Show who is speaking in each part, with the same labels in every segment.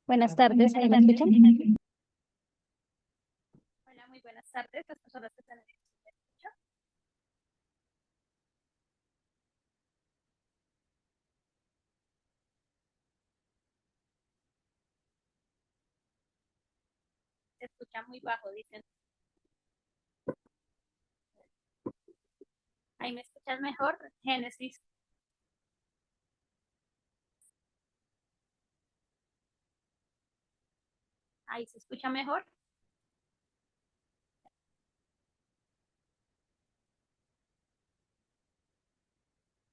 Speaker 1: Buenas tardes, ¿ahí me escuchan?
Speaker 2: Hola, muy buenas tardes. Las personas que están en el ¿me escuchan? Se escucha muy bajo, dicen. Ahí me escuchas mejor. Génesis. Ahí se escucha mejor.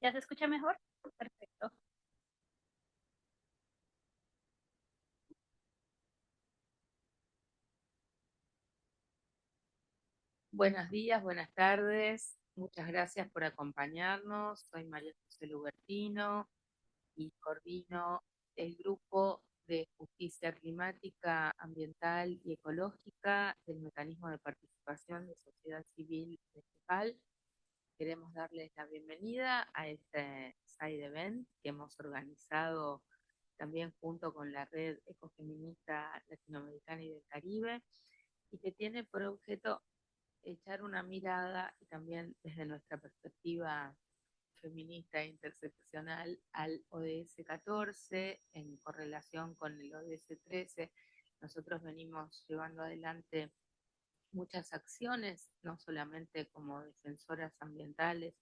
Speaker 2: ¿Ya se escucha mejor? Perfecto.
Speaker 3: Buenos días, buenas tardes. Muchas gracias por acompañarnos. Soy María José Lubertino y coordino el grupo de justicia climática, ambiental y ecológica del mecanismo de participación de sociedad civil municipal. Queremos darles la bienvenida a este side event que hemos organizado también junto con la red ecofeminista latinoamericana y del Caribe, y que tiene por objeto echar una mirada y también desde nuestra perspectiva feminista e interseccional al ODS 14 en correlación con el ODS 13. Nosotros venimos llevando adelante muchas acciones, no solamente como defensoras ambientales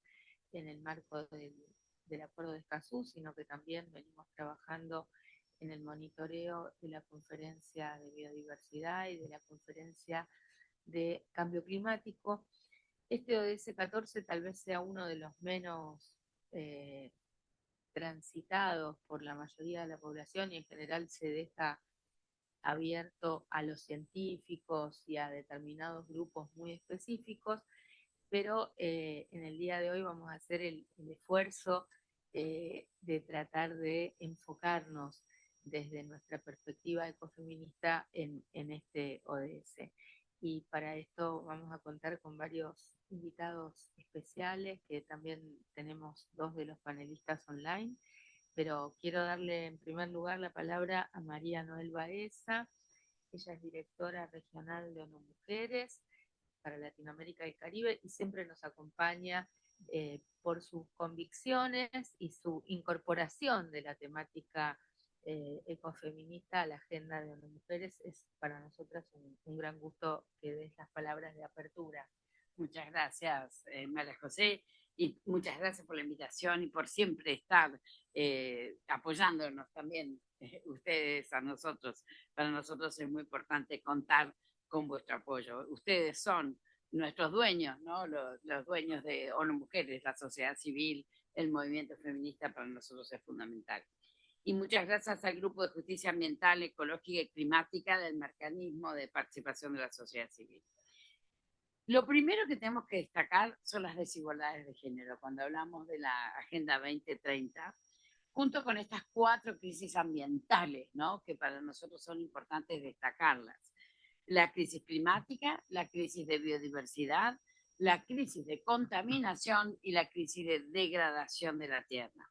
Speaker 3: en el marco del Acuerdo de Escazú, sino que también venimos trabajando en el monitoreo de la Conferencia de Biodiversidad y de la Conferencia de Cambio Climático. Este ODS 14 tal vez sea uno de los menos transitados por la mayoría de la población, y en general se deja abierto a los científicos y a determinados grupos muy específicos, pero en el día de hoy vamos a hacer el esfuerzo de tratar de enfocarnos desde nuestra perspectiva ecofeminista en este ODS. Y para esto vamos a contar con varios invitados especiales, que también tenemos dos de los panelistas online, pero quiero darle en primer lugar la palabra a María Noel Baeza. Ella es directora regional de ONU Mujeres para Latinoamérica y Caribe, y siempre nos acompaña por sus convicciones y su incorporación de la temática ecofeminista a la agenda de ONU Mujeres. Es para nosotras un gran gusto que des las palabras de apertura.
Speaker 4: Muchas gracias, María José, y muchas gracias por la invitación y por siempre estar apoyándonos también ustedes a nosotros. Para nosotros es muy importante contar con vuestro apoyo. Ustedes son nuestros dueños, ¿no? Los dueños de ONU Mujeres, la sociedad civil, el movimiento feminista para nosotros es fundamental. Y muchas gracias al Grupo de Justicia Ambiental, Ecológica y Climática del Mecanismo de Participación de la Sociedad Civil. Lo primero que tenemos que destacar son las desigualdades de género. Cuando hablamos de la Agenda 2030, junto con estas 4 crisis ambientales, ¿no? Que para nosotros son importantes destacarlas. La crisis climática, la crisis de biodiversidad, la crisis de contaminación y la crisis de degradación de la tierra.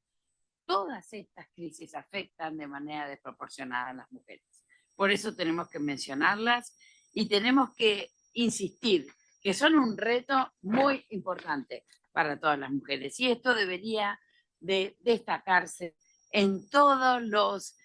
Speaker 4: Todas estas crisis afectan de manera desproporcionada a las mujeres. Por eso tenemos que mencionarlas y tenemos que insistir que son un reto muy importante para todas las mujeres. Y esto debería de destacarse en todos los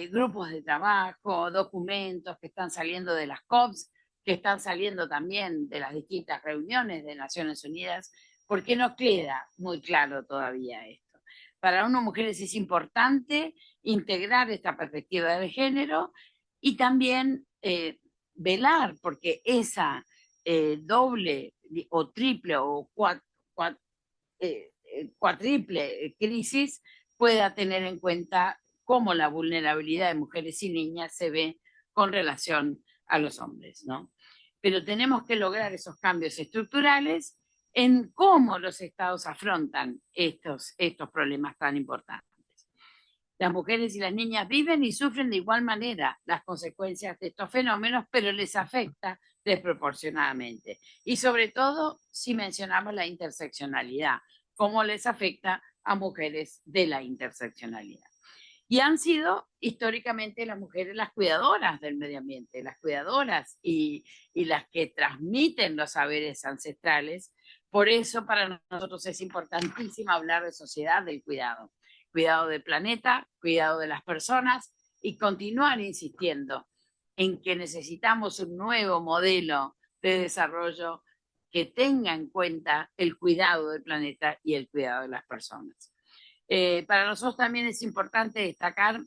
Speaker 4: grupos de trabajo, documentos que están saliendo de las COPs, que están saliendo también de las distintas reuniones de Naciones Unidas, porque no queda muy claro todavía esto. Para unas mujeres es importante integrar esta perspectiva de género y también velar porque esa doble o triple o cuatriple crisis pueda tener en cuenta cómo la vulnerabilidad de mujeres y niñas se ve con relación a los hombres, ¿no? Pero tenemos que lograr esos cambios estructurales en cómo los estados afrontan estos problemas tan importantes. Las mujeres y las niñas viven y sufren de igual manera las consecuencias de estos fenómenos, pero les afecta desproporcionadamente. Y sobre todo si mencionamos la interseccionalidad, cómo les afecta a mujeres de la interseccionalidad. Y han sido históricamente las mujeres las cuidadoras del medio ambiente, las cuidadoras y las que transmiten los saberes ancestrales. Por eso para nosotros es importantísimo hablar de sociedad del cuidado. Cuidado del planeta, cuidado de las personas y continuar insistiendo en que necesitamos un nuevo modelo de desarrollo que tenga en cuenta el cuidado del planeta y el cuidado de las personas. Para nosotros también es importante destacar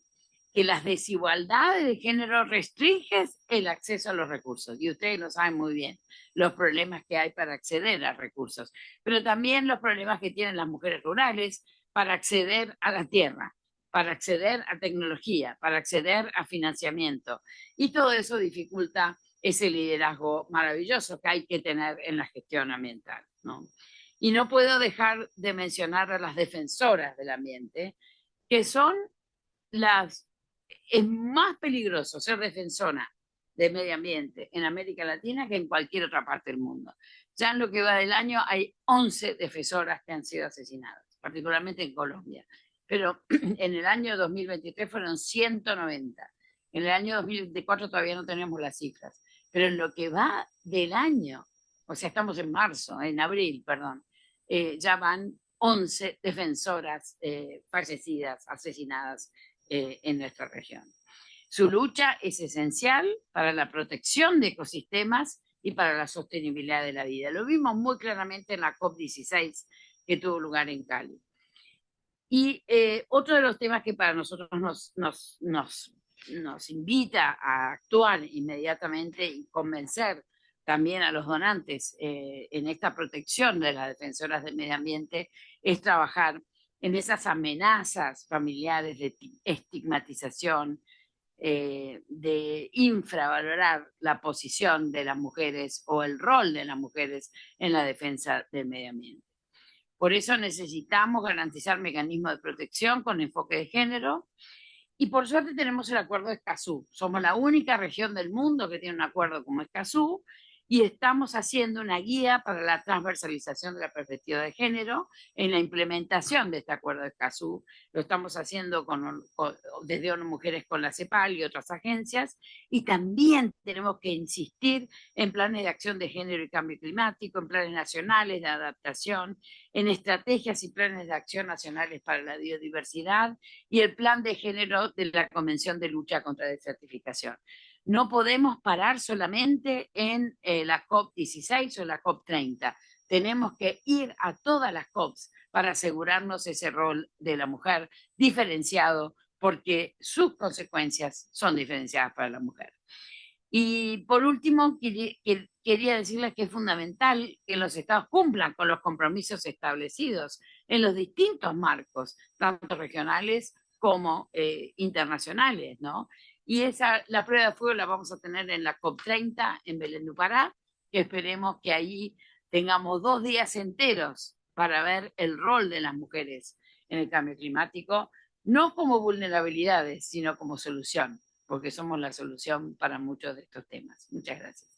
Speaker 4: que las desigualdades de género restringen el acceso a los recursos, y ustedes lo saben muy bien, los problemas que hay para acceder a recursos, pero también los problemas que tienen las mujeres rurales para acceder a la tierra, para acceder a tecnología, para acceder a financiamiento, y todo eso dificulta ese liderazgo maravilloso que hay que tener en la gestión ambiental, ¿no? Y no puedo dejar de mencionar a las defensoras del ambiente, que son es más peligroso ser defensora de medio ambiente en América Latina que en cualquier otra parte del mundo. Ya en lo que va del año hay 11 defensoras que han sido asesinadas, particularmente en Colombia. Pero en el año 2023 fueron 190. En el año 2024 todavía no tenemos las cifras. Pero en lo que va del año, o sea, estamos en marzo, en abril, perdón, ya van 11 defensoras fallecidas, asesinadas en nuestra región. Su lucha es esencial para la protección de ecosistemas y para la sostenibilidad de la vida. Lo vimos muy claramente en la COP16 que tuvo lugar en Cali. Y otro de los temas que para nosotros nos invita a actuar inmediatamente y convencer también a los donantes en esta protección de las defensoras del medio ambiente es trabajar en esas amenazas familiares de estigmatización, de infravalorar la posición de las mujeres o el rol de las mujeres en la defensa del medio ambiente. Por eso necesitamos garantizar mecanismos de protección con enfoque de género. Y por suerte tenemos el acuerdo de Escazú. Somos la única región del mundo que tiene un acuerdo como Escazú y estamos haciendo una guía para la transversalización de la perspectiva de género en la implementación de este acuerdo de Escazú. Lo estamos haciendo desde ONU Mujeres con la CEPAL y otras agencias, y también tenemos que insistir en planes de acción de género y cambio climático, en planes nacionales de adaptación, en estrategias y planes de acción nacionales para la biodiversidad y el plan de género de la Convención de Lucha contra la Desertificación. No podemos parar solamente en la COP16 o la COP30. Tenemos que ir a todas las COPs para asegurarnos ese rol de la mujer diferenciado, porque sus consecuencias son diferenciadas para la mujer. Y por último, quería decirles que es fundamental que los estados cumplan con los compromisos establecidos en los distintos marcos, tanto regionales como internacionales, ¿no? Y la prueba de fuego la vamos a tener en la COP30 en Belén do Pará, que esperemos que ahí tengamos 2 días enteros para ver el rol de las mujeres en el cambio climático, no como vulnerabilidades, sino como solución, porque somos la solución para muchos de estos temas. Muchas gracias.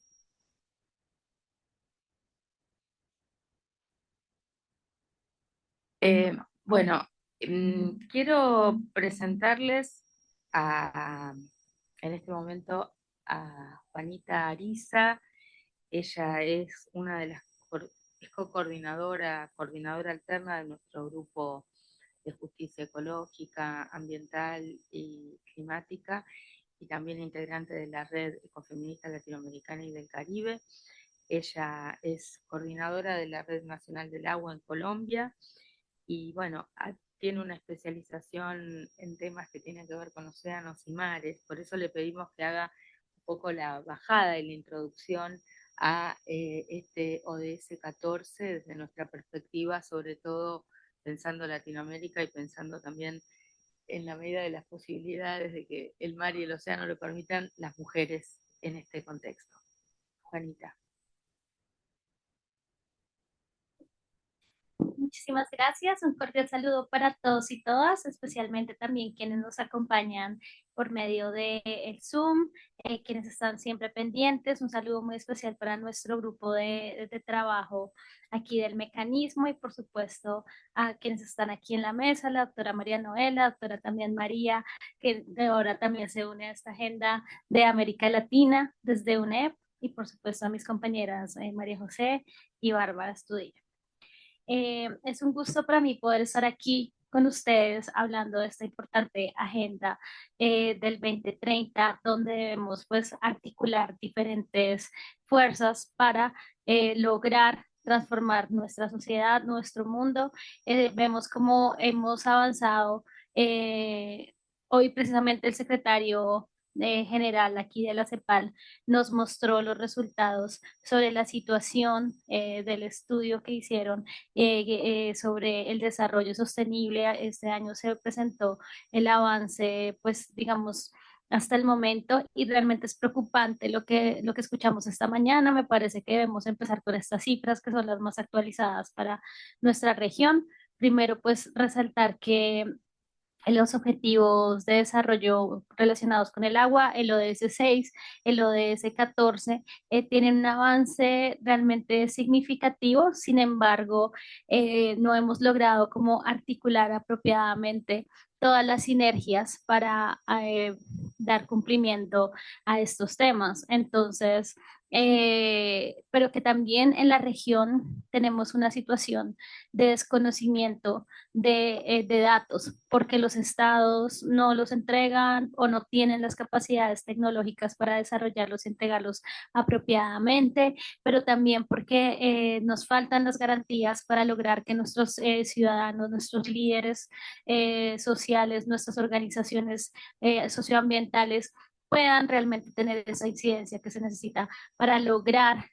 Speaker 3: Bueno, quiero presentarles en este momento a Juanita Ariza. Ella es una de las es coordinadora alterna de nuestro grupo de justicia ecológica, ambiental y climática, y también integrante de la red ecofeminista latinoamericana y del Caribe. Ella es coordinadora de la Red Nacional del Agua en Colombia y bueno, tiene una especialización en temas que tienen que ver con océanos y mares. Por eso le pedimos que haga un poco la bajada y la introducción a este ODS 14 desde nuestra perspectiva, sobre todo pensando Latinoamérica y pensando también en la medida de las posibilidades de que el mar y el océano lo permitan, las mujeres en este contexto. Juanita.
Speaker 1: Muchísimas gracias. Un cordial saludo para todos y todas, especialmente también quienes nos acompañan por medio del Zoom, quienes están siempre pendientes. Un saludo muy especial para nuestro grupo de trabajo aquí del mecanismo y por supuesto a quienes están aquí en la mesa, la doctora María Noel, la doctora también María, que ahora también se une a esta agenda de América Latina desde UNEP y por supuesto a mis compañeras María José y Bárbara Estudillo. Es un gusto para mí poder estar aquí con ustedes hablando de esta importante agenda del 2030, donde debemos pues articular diferentes fuerzas para lograr transformar nuestra sociedad, nuestro mundo. Vemos cómo hemos avanzado. Hoy precisamente el secretario general aquí de la CEPAL nos mostró los resultados sobre la situación del estudio que hicieron sobre el desarrollo sostenible. Este año se presentó el avance, pues digamos, hasta el momento y realmente es preocupante lo que escuchamos esta mañana. Me parece que debemos empezar con estas cifras que son las más actualizadas para nuestra región. Primero, pues resaltar que los objetivos de desarrollo relacionados con el agua, el ODS 6, el ODS 14, tienen un avance realmente significativo. Sin embargo, no hemos logrado como articular apropiadamente todas las sinergias para dar cumplimiento a estos temas. Entonces, pero que también en la región tenemos una situación de desconocimiento de datos, porque los estados no los entregan o no tienen las capacidades tecnológicas para desarrollarlos y entregarlos apropiadamente, pero también porque nos faltan las garantías para lograr que nuestros ciudadanos, nuestros líderes sociales, nuestras organizaciones socioambientales puedan realmente tener esa incidencia que se necesita para lograr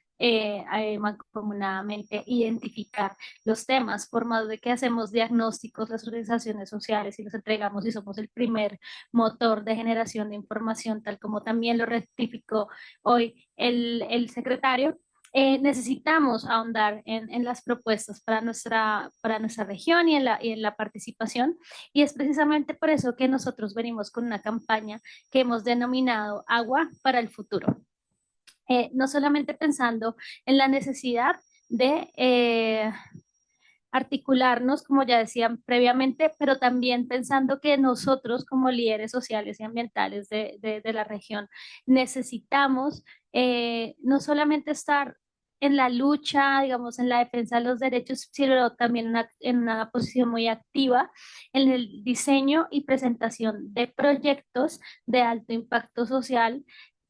Speaker 1: mancomunadamente identificar los temas, por más de que hacemos diagnósticos las organizaciones sociales y los entregamos y somos el primer motor de generación de información, tal como también lo rectificó hoy el secretario. Necesitamos ahondar en las propuestas para nuestra región y en la participación, y es precisamente por eso que nosotros venimos con una campaña que hemos denominado Agua para el Futuro. No solamente pensando en la necesidad de articularnos, como ya decían previamente, pero también pensando que nosotros como líderes sociales y ambientales de la región necesitamos no solamente estar en la lucha, digamos, en la defensa de los derechos, sino también en una posición muy activa en el diseño y presentación de proyectos de alto impacto social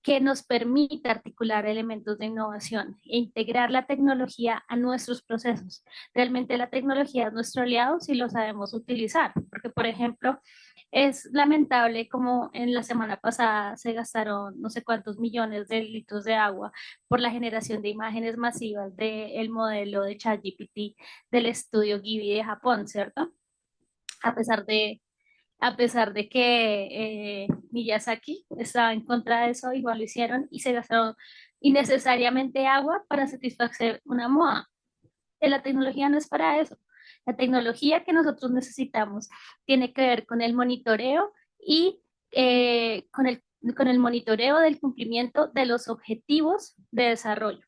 Speaker 1: que nos permita articular elementos de innovación e integrar la tecnología a nuestros procesos. Realmente la tecnología es nuestro aliado si lo sabemos utilizar, porque por ejemplo, es lamentable como en la semana pasada se gastaron no sé cuántos millones de litros de agua por la generación de imágenes masivas del modelo de ChatGPT del estudio Gibi de Japón, ¿cierto? A pesar de que Miyazaki estaba en contra de eso, igual lo hicieron y se gastaron innecesariamente agua para satisfacer una moda. La tecnología no es para eso. La tecnología que nosotros necesitamos tiene que ver con el monitoreo y con el monitoreo del cumplimiento de los objetivos de desarrollo.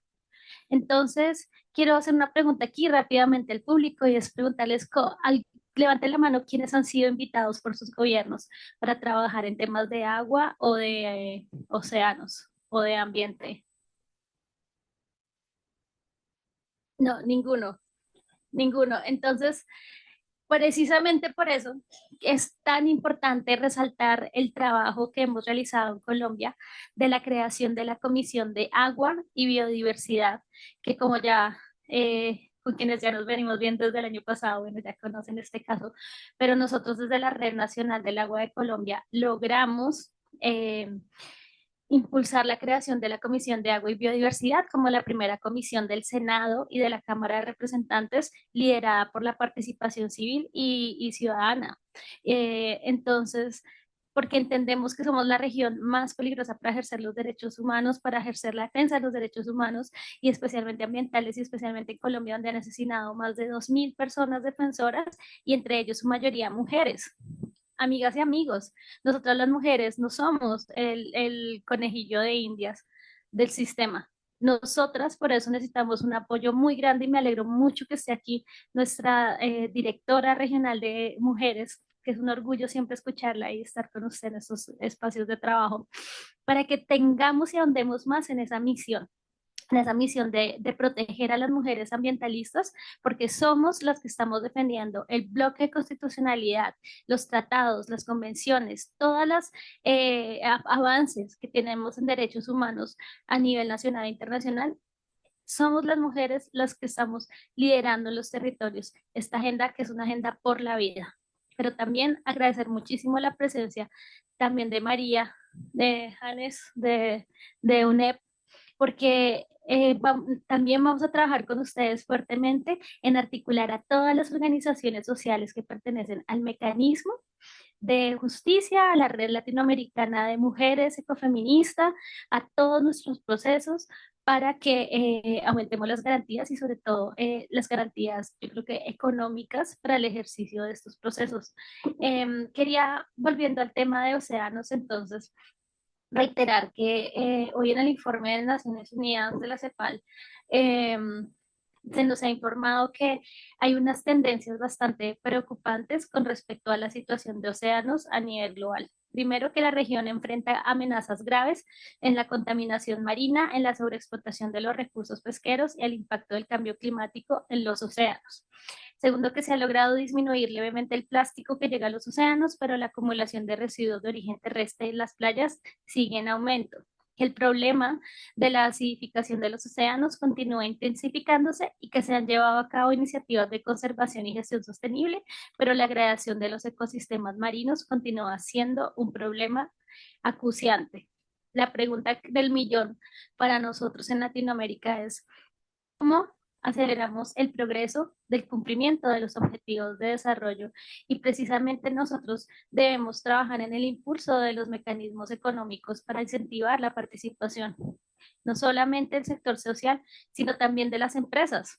Speaker 1: Entonces, quiero hacer una pregunta aquí rápidamente al público y es preguntarles, levanten la mano quienes han sido invitados por sus gobiernos para trabajar en temas de agua o de océanos o de ambiente. No, ninguno, ninguno. Entonces, precisamente por eso es tan importante resaltar el trabajo que hemos realizado en Colombia de la creación de la Comisión de Agua y Biodiversidad, que como ya con quienes ya nos venimos viendo desde el año pasado, bueno, ya conocen este caso, pero nosotros desde la Red Nacional del Agua de Colombia logramos impulsar la creación de la Comisión de Agua y Biodiversidad como la primera comisión del Senado y de la Cámara de Representantes liderada por la participación civil y ciudadana. Entonces, porque entendemos que somos la región más peligrosa para ejercer los derechos humanos, para ejercer la defensa de los derechos humanos y especialmente ambientales y especialmente en Colombia donde han asesinado más de 2.000 personas defensoras y entre ellos su mayoría mujeres. Amigas y amigos, nosotras las mujeres no somos el conejillo de Indias del sistema. Nosotras por eso necesitamos un apoyo muy grande y me alegro mucho que esté aquí nuestra directora regional de mujeres, que es un orgullo siempre escucharla y estar con usted en estos espacios de trabajo, para que tengamos y ahondemos más en esa misión de proteger a las mujeres ambientalistas, porque somos las que estamos defendiendo el bloque de constitucionalidad, los tratados, las convenciones, todas las avances que tenemos en derechos humanos a nivel nacional e internacional. Somos las mujeres las que estamos liderando en los territorios esta agenda que es una agenda por la vida. Pero también agradecer muchísimo la presencia también de María, de Janes, de UNEP, porque también vamos a trabajar con ustedes fuertemente en articular a todas las organizaciones sociales que pertenecen al mecanismo de justicia, a la Red Latinoamericana de Mujeres Ecofeminista, a todos nuestros procesos para que aumentemos las garantías y sobre todo las garantías, yo creo que económicas para el ejercicio de estos procesos. Quería, volviendo al tema de océanos, entonces, reiterar que hoy en el informe de Naciones Unidas de la CEPAL eh, se nos ha informado que hay unas tendencias bastante preocupantes con respecto a la situación de océanos a nivel global. Primero, que la región enfrenta amenazas graves en la contaminación marina, en la sobreexplotación de los recursos pesqueros y el impacto del cambio climático en los océanos. Segundo, que se ha logrado disminuir levemente el plástico que llega a los océanos, pero la acumulación de residuos de origen terrestre en las playas sigue en aumento. El problema de la acidificación de los océanos continúa intensificándose y que se han llevado a cabo iniciativas de conservación y gestión sostenible, pero la degradación de los ecosistemas marinos continúa siendo un problema acuciante. La pregunta del millón para nosotros en Latinoamérica es, ¿cómo aceleramos el progreso del cumplimiento de los objetivos de desarrollo? Y precisamente nosotros debemos trabajar en el impulso de los mecanismos económicos para incentivar la participación, no solamente del sector social, sino también de las empresas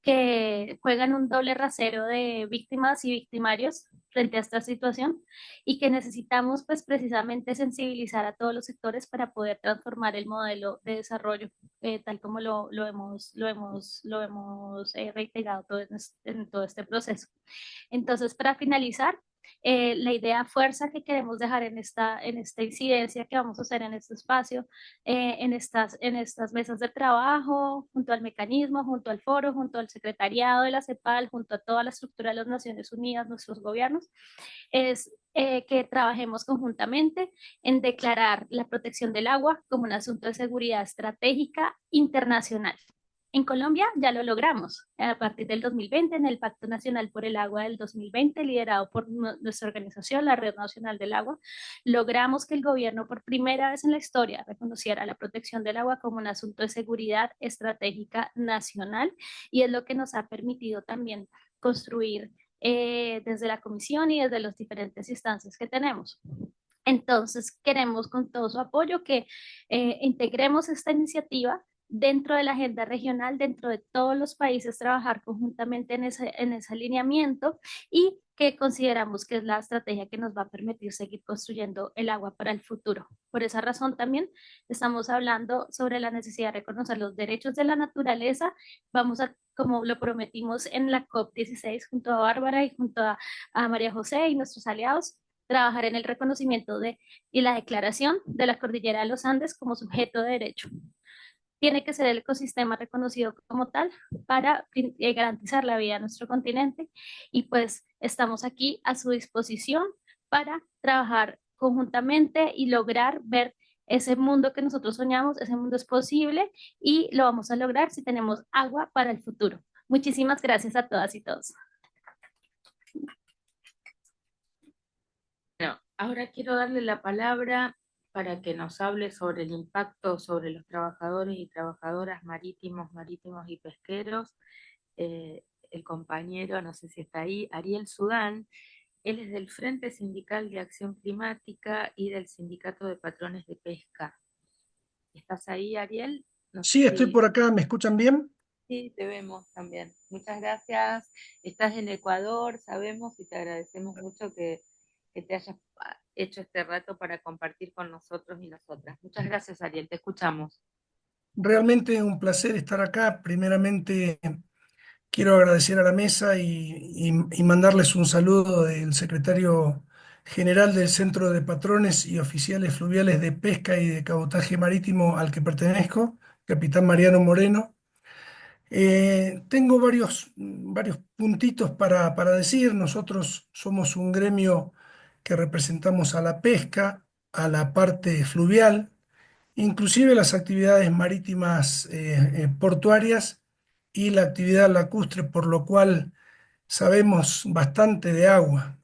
Speaker 1: que juegan un doble rasero de víctimas y victimarios frente a esta situación y que necesitamos pues precisamente sensibilizar a todos los sectores para poder transformar el modelo de desarrollo tal como lo hemos reiterado en todo este proceso. Entonces, para finalizar, la idea fuerza que queremos dejar en esta incidencia que vamos a hacer en este espacio, en estas mesas de trabajo, junto al mecanismo, junto al foro, junto al secretariado de la CEPAL, junto a toda la estructura de las Naciones Unidas, nuestros gobiernos, es que trabajemos conjuntamente en declarar la protección del agua como un asunto de seguridad estratégica internacional. En Colombia ya lo logramos a partir del 2020 en el Pacto Nacional por el Agua del 2020, liderado por nuestra organización, la Red Nacional del Agua. Logramos que el gobierno por primera vez en la historia reconociera la protección del agua como un asunto de seguridad estratégica nacional y es lo que nos ha permitido también construir desde la comisión y desde las diferentes instancias que tenemos. Entonces, queremos con todo su apoyo que integremos esta iniciativa dentro de la agenda regional, dentro de todos los países, trabajar conjuntamente en ese alineamiento y que consideramos que es la estrategia que nos va a permitir seguir construyendo el agua para el futuro. Por esa razón también estamos hablando sobre la necesidad de reconocer los derechos de la naturaleza. Vamos a, como lo prometimos en la COP16 junto a Bárbara y junto a María José y nuestros aliados, trabajar en el reconocimiento y la declaración de la Cordillera de los Andes como sujeto de derecho. Tiene que ser el ecosistema reconocido como tal para garantizar la vida de nuestro continente y pues estamos aquí a su disposición para trabajar conjuntamente y lograr ver ese mundo que nosotros soñamos. Ese mundo es posible y lo vamos a lograr si tenemos agua para el futuro. Muchísimas gracias a todas y todos.
Speaker 3: Bueno, ahora quiero darle la palabra para que nos hable sobre el impacto sobre los trabajadores y trabajadoras marítimos y pesqueros. El compañero, no sé si está ahí, Ariel Sudán. Él es del Frente Sindical de Acción Climática y del Sindicato de Patrones de Pesca. ¿Estás ahí, Ariel? No sé
Speaker 5: Sí, estoy
Speaker 3: si...
Speaker 5: por acá, ¿me escuchan bien?
Speaker 3: Sí, te vemos también. Muchas gracias. Estás en Ecuador, sabemos y te agradecemos mucho que te hayas hecho este rato para compartir con nosotros y nosotras. Muchas gracias, Ariel. Te escuchamos.
Speaker 5: Realmente un placer estar acá. Primeramente, quiero agradecer a la mesa y mandarles un saludo del secretario general del Centro de Patrones y Oficiales Fluviales de Pesca y de Cabotaje Marítimo al que pertenezco, capitán Mariano Moreno. Tengo varios puntitos para decir. Nosotros somos un gremio que representamos a la pesca, a la parte fluvial, inclusive las actividades marítimas portuarias y la actividad lacustre, por lo cual sabemos bastante de agua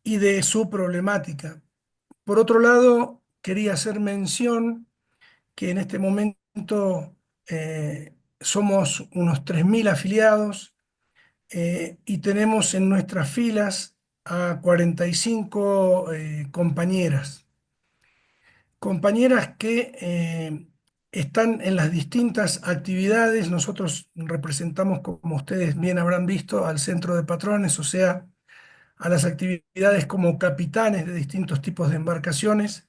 Speaker 5: y de su problemática. Por otro lado, quería hacer mención que en este momento somos unos 3.000 afiliados y tenemos en nuestras filas a 45 compañeras. Compañeras que están en las distintas actividades. Nosotros representamos, como ustedes bien habrán visto, al centro de patrones, o sea, a las actividades como capitanes de distintos tipos de embarcaciones.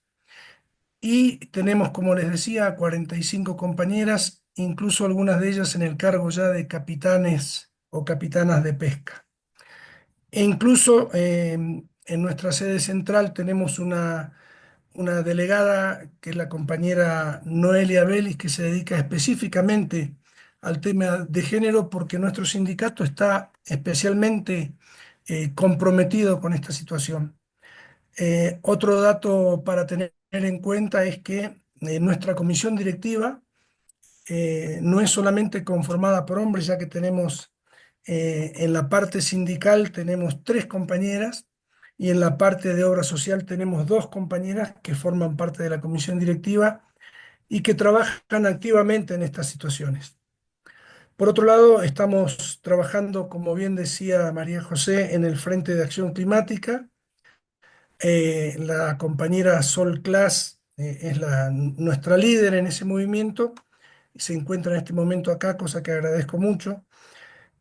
Speaker 5: Y tenemos, como les decía, 45 compañeras, incluso algunas de ellas en el cargo ya de capitanes o capitanas de pesca. E incluso en nuestra sede central tenemos una delegada que es la compañera Noelia Vélez, que se dedica específicamente al tema de género, porque nuestro sindicato está especialmente comprometido con esta situación. Otro dato para tener en cuenta es que nuestra comisión directiva no es solamente conformada por hombres, ya que tenemos en la parte sindical tenemos 3 compañeras y en la parte de obra social tenemos 2 compañeras que forman parte de la comisión directiva y que trabajan activamente en estas situaciones. Por otro lado, estamos trabajando, como bien decía María José, en el Frente de Acción Climática. La compañera Sol Clas es nuestra líder en ese movimiento. Se encuentra en este momento acá, cosa que agradezco mucho.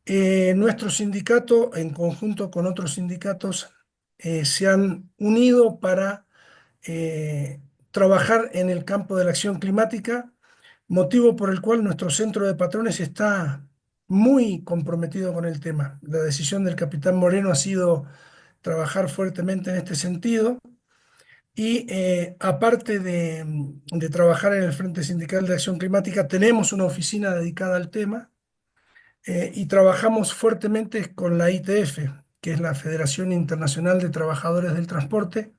Speaker 5: Nuestro sindicato, en conjunto con otros sindicatos, se han unido para trabajar en el campo de la acción climática, motivo por el cual nuestro centro de patrones está muy comprometido con el tema. La decisión del capitán Moreno ha sido trabajar fuertemente en este sentido y aparte de trabajar en el Frente Sindical de Acción Climática, tenemos una oficina dedicada al tema y trabajamos fuertemente con la ITF, que es la Federación Internacional de Trabajadores del Transporte,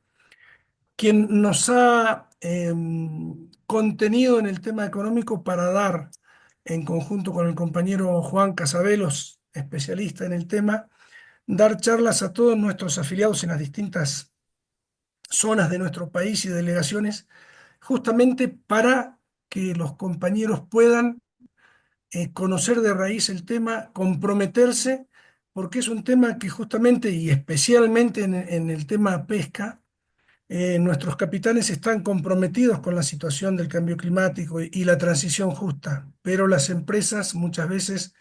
Speaker 5: quien nos ha contenido en el tema económico para dar, en conjunto con el compañero Juan Casabelos, especialista en el tema, dar charlas a todos nuestros afiliados en las distintas zonas de nuestro país y delegaciones, justamente para que los compañeros puedan conocer de raíz el tema, comprometerse, porque es un tema que justamente y especialmente en el tema pesca, Nuestros capitanes están comprometidos con la situación del cambio climático y la transición justa, pero las empresas muchas veces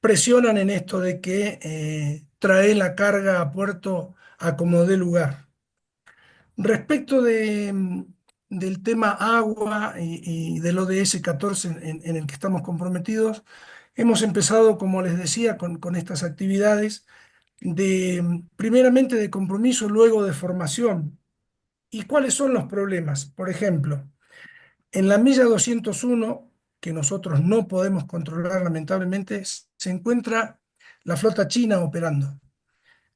Speaker 5: presionan en esto de que trae la carga a puerto a como dé lugar. Respecto del tema agua y del ODS 14 en el que estamos comprometidos, hemos empezado, como les decía, con estas actividades primeramente de compromiso, luego de formación. ¿Y cuáles son los problemas? Por ejemplo, en la milla 201, que nosotros no podemos controlar lamentablemente, se encuentra la flota china operando.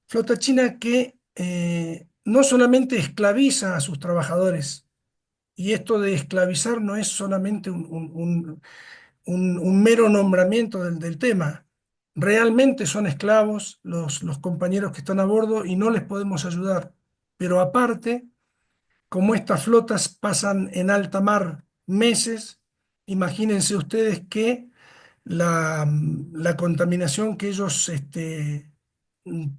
Speaker 5: Flota china que no solamente esclaviza a sus trabajadores, y esto de esclavizar no es solamente un mero nombramiento del tema. Realmente son esclavos los compañeros que están a bordo y no les podemos ayudar. Pero aparte, como estas flotas pasan en alta mar meses, imagínense ustedes que la contaminación que ellos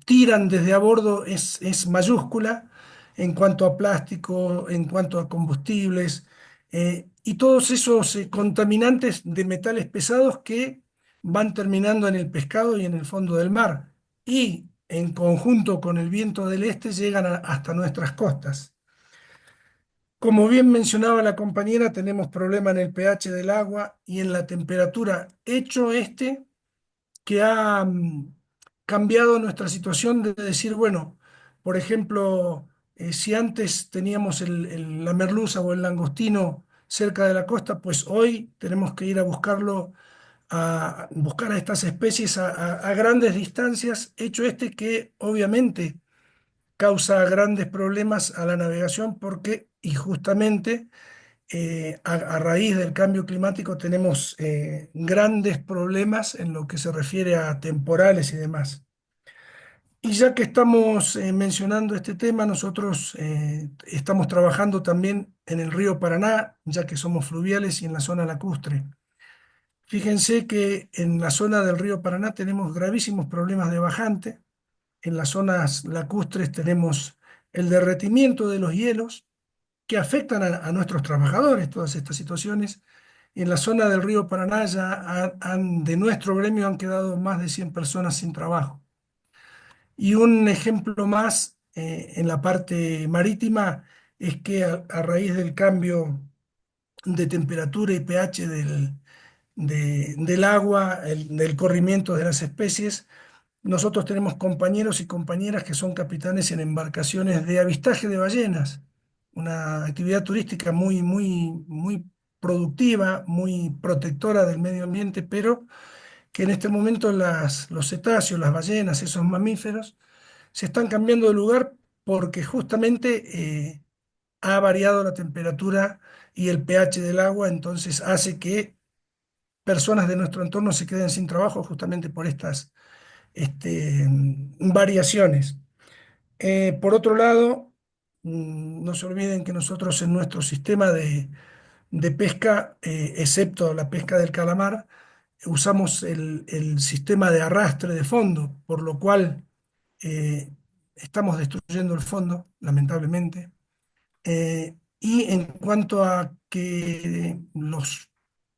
Speaker 5: tiran desde a bordo es mayúscula en cuanto a plástico, en cuanto a combustibles, y todos esos contaminantes de metales pesados que van terminando en el pescado y en el fondo del mar, y en conjunto con el viento del este llegan hasta nuestras costas. Como bien mencionaba la compañera, tenemos problema en el pH del agua y en la temperatura, hecho que ha cambiado nuestra situación de decir, bueno, por ejemplo, si antes teníamos la merluza o el langostino cerca de la costa, pues hoy tenemos que ir a buscarlo, a buscar a estas especies a grandes distancias, hecho que obviamente causa grandes problemas a la navegación porque, y justamente, a raíz del cambio climático tenemos grandes problemas en lo que se refiere a temporales y demás. Y ya que estamos mencionando este tema, nosotros estamos trabajando también en el río Paraná, ya que somos fluviales y en la zona lacustre. Fíjense que en la zona del río Paraná tenemos gravísimos problemas de bajante. En las zonas lacustres tenemos el derretimiento de los hielos que afectan a nuestros trabajadores, todas estas situaciones. En la zona del río Paraná ya de nuestro gremio han quedado más de 100 personas sin trabajo. Y un ejemplo más en la parte marítima es que a raíz del cambio de temperatura y pH del agua, del corrimiento de las especies, nosotros tenemos compañeros y compañeras que son capitanes en embarcaciones de avistaje de ballenas, una actividad turística muy productiva, muy protectora del medio ambiente, pero que en este momento los cetáceos, las ballenas, esos mamíferos, se están cambiando de lugar porque justamente ha variado la temperatura y el pH del agua, entonces hace que personas de nuestro entorno se queden sin trabajo justamente por estas variaciones. Por otro lado, no se olviden que nosotros en nuestro sistema de pesca, excepto la pesca del calamar, usamos el sistema de arrastre de fondo, por lo cual eh, estamos destruyendo el fondo, lamentablemente. Y en cuanto a que los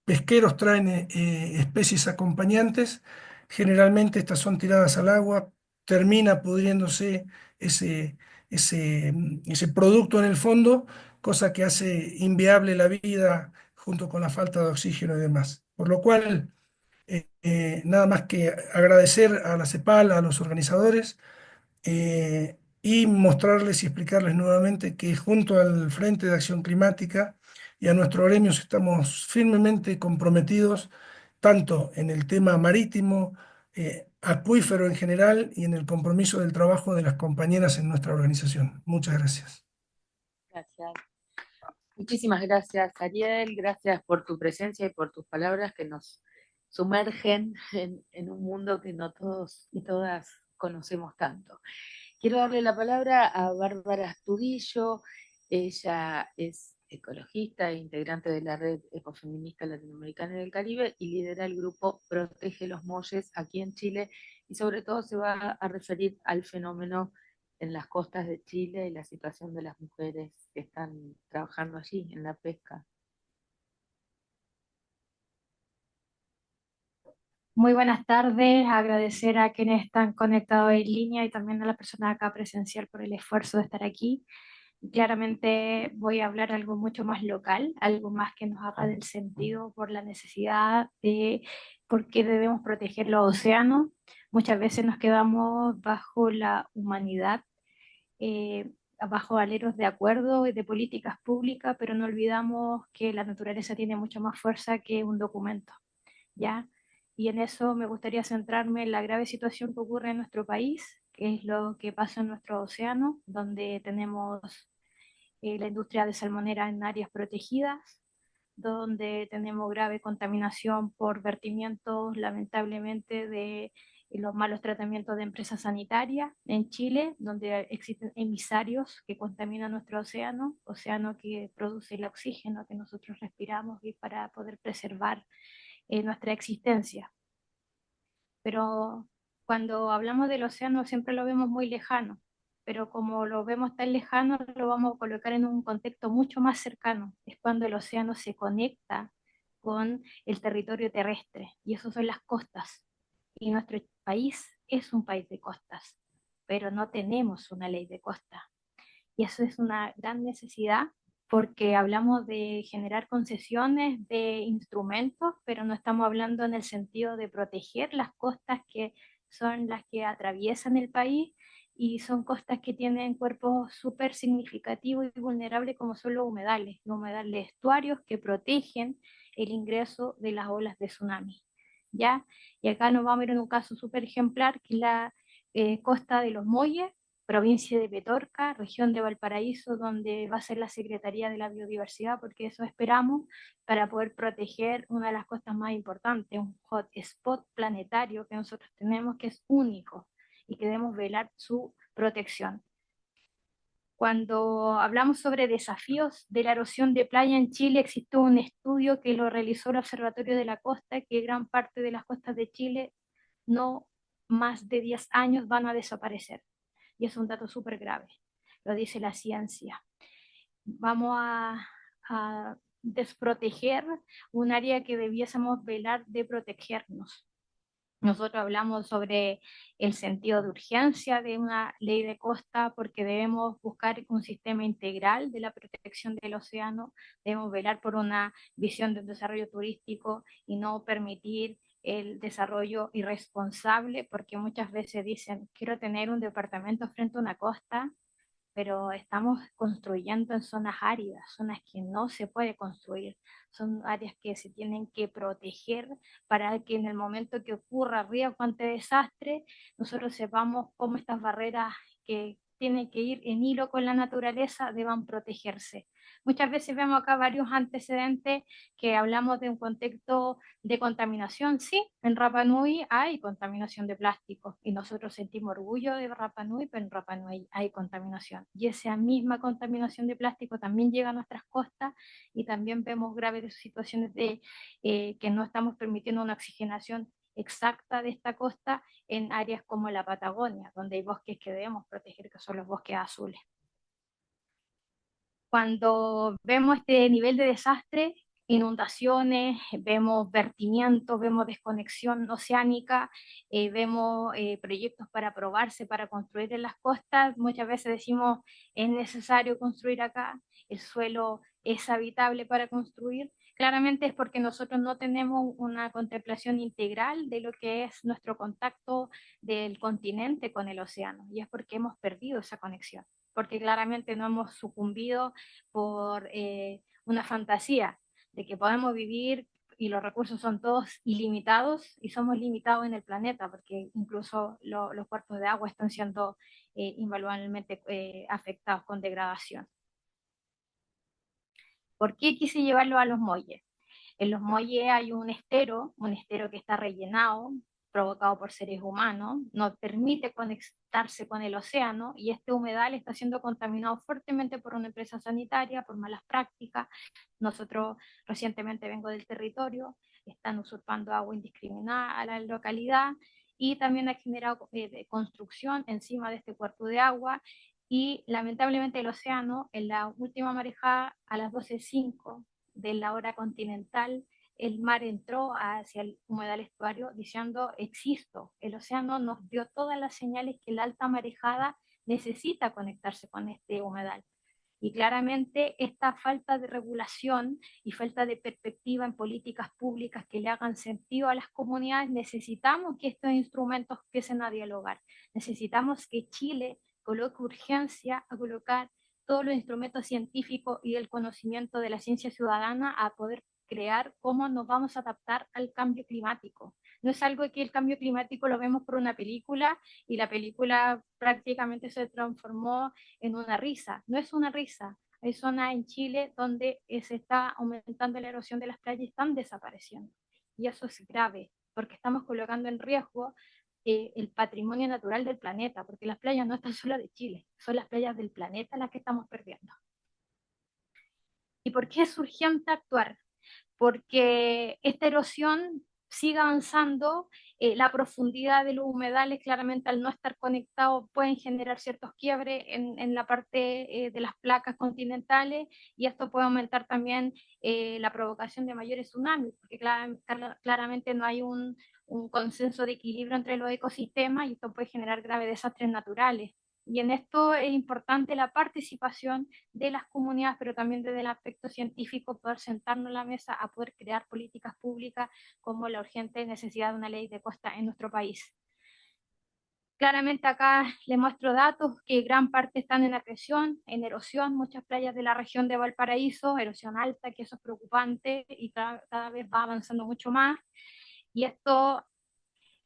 Speaker 5: pesqueros traen especies acompañantes, generalmente estas son tiradas al agua, termina pudriéndose ese, ese producto en el fondo, cosa que hace inviable la vida junto con la falta de oxígeno y demás. Por lo cual, nada más que agradecer a la CEPAL, a los organizadores, y mostrarles y explicarles nuevamente que junto al Frente de Acción Climática y a nuestro gremio estamos firmemente comprometidos tanto en el tema marítimo, acuífero en general y en el compromiso del trabajo de las compañeras en nuestra organización. Muchas gracias.
Speaker 3: Gracias. Muchísimas gracias, Ariel. Gracias por tu presencia y por tus palabras que nos sumergen en un mundo que no todos y todas conocemos tanto. Quiero darle la palabra a Bárbara Astudillo. Ella es ecologista e integrante de la Red Ecofeminista Latinoamericana y del Caribe y lidera el grupo Protege los Molles aquí en Chile, y sobre todo se va a referir al fenómeno en las costas de Chile y la situación de las mujeres que están trabajando allí en la pesca.
Speaker 2: Muy buenas tardes, agradecer a quienes están conectados en línea y también a las personas acá presencial por el esfuerzo de estar aquí. Claramente voy a hablar algo mucho más local, algo más que nos haga del sentido por la necesidad de por qué debemos proteger los océanos. Muchas veces nos quedamos bajo la humanidad, eh, bajo aleros de acuerdo y de políticas públicas, pero no olvidamos que la naturaleza tiene mucho más fuerza que un documento, ¿ya? Y en eso me gustaría centrarme en la grave situación que ocurre en nuestro país, que es lo que pasa en nuestro océano, donde tenemos la industria de salmonera en áreas protegidas, donde tenemos grave contaminación por vertimientos, lamentablemente, de los malos tratamientos de empresas sanitarias en Chile, donde existen emisarios que contaminan nuestro océano, océano que produce el oxígeno que nosotros respiramos y para poder preservar nuestra existencia. Pero cuando hablamos del océano siempre lo vemos muy lejano, pero como lo vemos tan lejano, lo vamos a colocar en un contexto mucho más cercano. Es cuando el océano se conecta con el territorio terrestre, y eso son las costas. Y nuestro país es un país de costas, pero no tenemos una ley de costa. Y eso es una gran necesidad porque hablamos de generar concesiones de instrumentos, pero no estamos hablando en el sentido de proteger las costas que son las que atraviesan el país y son costas que tienen cuerpos súper significativos y vulnerables como son los humedales estuarios que protegen el ingreso de las olas de tsunami. ¿Ya? Y acá nos vamos a ver en un caso súper ejemplar que es la costa de los Molles, provincia de Petorca, región de Valparaíso, donde va a ser la Secretaría de la Biodiversidad, porque eso esperamos para poder proteger una de las costas más importantes, un hotspot planetario que nosotros tenemos que es único y que debemos velar su protección. Cuando hablamos sobre desafíos de la erosión de playa en Chile, existe un estudio que lo realizó el Observatorio de la Costa, que gran parte de las costas de Chile no más de 10 años van a desaparecer. Y es un dato súper grave, lo dice la ciencia. Vamos a desproteger un área que debiésemos velar de protegernos. Nosotros hablamos sobre el sentido de urgencia de una ley de costa porque debemos buscar un sistema integral de la protección del océano, debemos velar por una visión de desarrollo turístico y no permitir el desarrollo irresponsable, porque muchas veces dicen, quiero tener un departamento frente a una costa, pero estamos construyendo en zonas áridas, zonas que no se puede construir, son áreas que se tienen que proteger para que en el momento que ocurra riesgo ante desastre, nosotros sepamos cómo estas barreras que tienen que ir en hilo con la naturaleza deban protegerse. Muchas veces vemos acá varios antecedentes que hablamos de un contexto de contaminación. Sí, en Rapa Nui hay contaminación de plástico y nosotros sentimos orgullo de Rapa Nui, pero en Rapa Nui hay contaminación. Y esa misma contaminación de plástico también llega a nuestras costas y también vemos graves situaciones de que no estamos permitiendo una oxigenación exacta de esta costa en áreas como la Patagonia, donde hay bosques que debemos proteger, que son los bosques azules. Cuando vemos este nivel de desastre, inundaciones, vemos vertimientos, vemos desconexión oceánica, vemos proyectos para probarse, para construir en las costas, muchas veces decimos es necesario construir acá, el suelo es habitable para construir. Claramente es porque nosotros no tenemos una contemplación integral de lo que es nuestro contacto del continente con el océano, y es porque hemos perdido esa conexión, porque claramente no hemos sucumbido por una fantasía de que podemos vivir y los recursos son todos ilimitados y somos limitados en el planeta, porque incluso los cuerpos de agua están siendo invaluablemente afectados con degradación. ¿Por qué quise llevarlo a los muelles? En los muelles hay un estero que está rellenado, provocado por seres humanos, no permite conectarse con el océano y este humedal está siendo contaminado fuertemente por una empresa sanitaria, por malas prácticas. Nosotros recientemente vengo del territorio, están usurpando agua indiscriminada a la localidad y también ha generado construcción encima de este cuerpo de agua y lamentablemente el océano en la última marejada a las 12:05 de la hora continental, el mar entró hacia el humedal estuario diciendo existo. El océano nos dio todas las señales que la alta marejada necesita conectarse con este humedal. Y claramente esta falta de regulación y falta de perspectiva en políticas públicas que le hagan sentido a las comunidades, necesitamos que estos instrumentos empiecen a dialogar. Necesitamos que Chile coloque urgencia a colocar todos los instrumentos científicos y el conocimiento de la ciencia ciudadana a poder crear cómo nos vamos a adaptar al cambio climático. No es algo que el cambio climático lo vemos por una película y la película prácticamente se transformó en una risa. No es una risa. Hay zonas en Chile donde se está aumentando la erosión de las playas y están desapareciendo. Y eso es grave, porque estamos colocando en riesgo el patrimonio natural del planeta, porque las playas no están solo de Chile, son las playas del planeta las que estamos perdiendo. ¿Y por qué es urgente actuar? Porque esta erosión sigue avanzando, la profundidad de los humedales claramente al no estar conectados pueden generar ciertos quiebres en la parte de las placas continentales y esto puede aumentar también la provocación de mayores tsunamis, porque claramente no hay un consenso de equilibrio entre los ecosistemas y esto puede generar graves desastres naturales. Y en esto es importante la participación de las comunidades, pero también desde el aspecto científico, poder sentarnos a la mesa a poder crear políticas públicas como la urgente necesidad de una ley de costa en nuestro país. Claramente acá les muestro datos que gran parte están en acreción, en erosión, muchas playas de la región de Valparaíso, erosión alta, que eso es preocupante y cada vez va avanzando mucho más. Y esto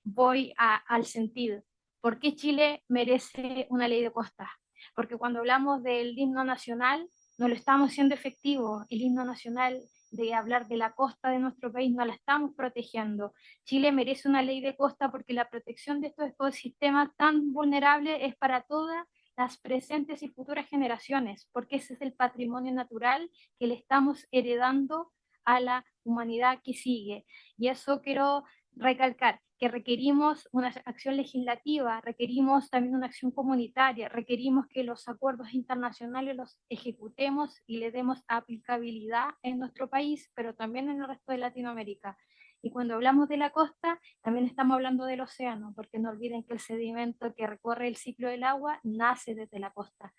Speaker 2: voy al sentido. ¿Por qué Chile merece una ley de costa? Porque cuando hablamos del himno nacional, no lo estamos haciendo efectivo. El himno nacional de hablar de la costa de nuestro país no la estamos protegiendo. Chile merece una ley de costa porque la protección de estos ecosistemas tan vulnerables es para todas las presentes y futuras generaciones, porque ese es el patrimonio natural que le estamos heredando a la humanidad que sigue. Y eso quiero recalcar, que requerimos una acción legislativa, requerimos también una acción comunitaria, requerimos que los acuerdos internacionales los ejecutemos y le demos aplicabilidad en nuestro país, pero también en el resto de Latinoamérica. Y cuando hablamos de la costa, también estamos hablando del océano, porque no olviden que el sedimento que recorre el ciclo del agua nace desde la costa.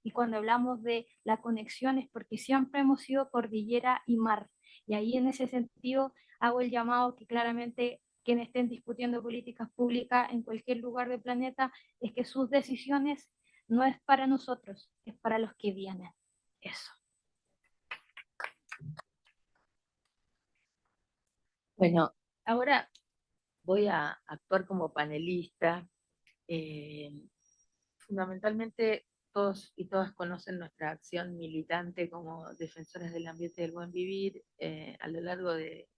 Speaker 2: Y cuando hablamos de la conexión es porque siempre hemos sido cordillera y mar. Y ahí en ese sentido hago el llamado que claramente quienes estén discutiendo políticas públicas en cualquier lugar del planeta es que sus decisiones no es para nosotros, es para los que vienen. Eso.
Speaker 3: Bueno, ahora voy a actuar como panelista. Eh, Fundamentalmente, todos y todas conocen nuestra acción militante como defensoras del ambiente y del buen vivir a lo largo de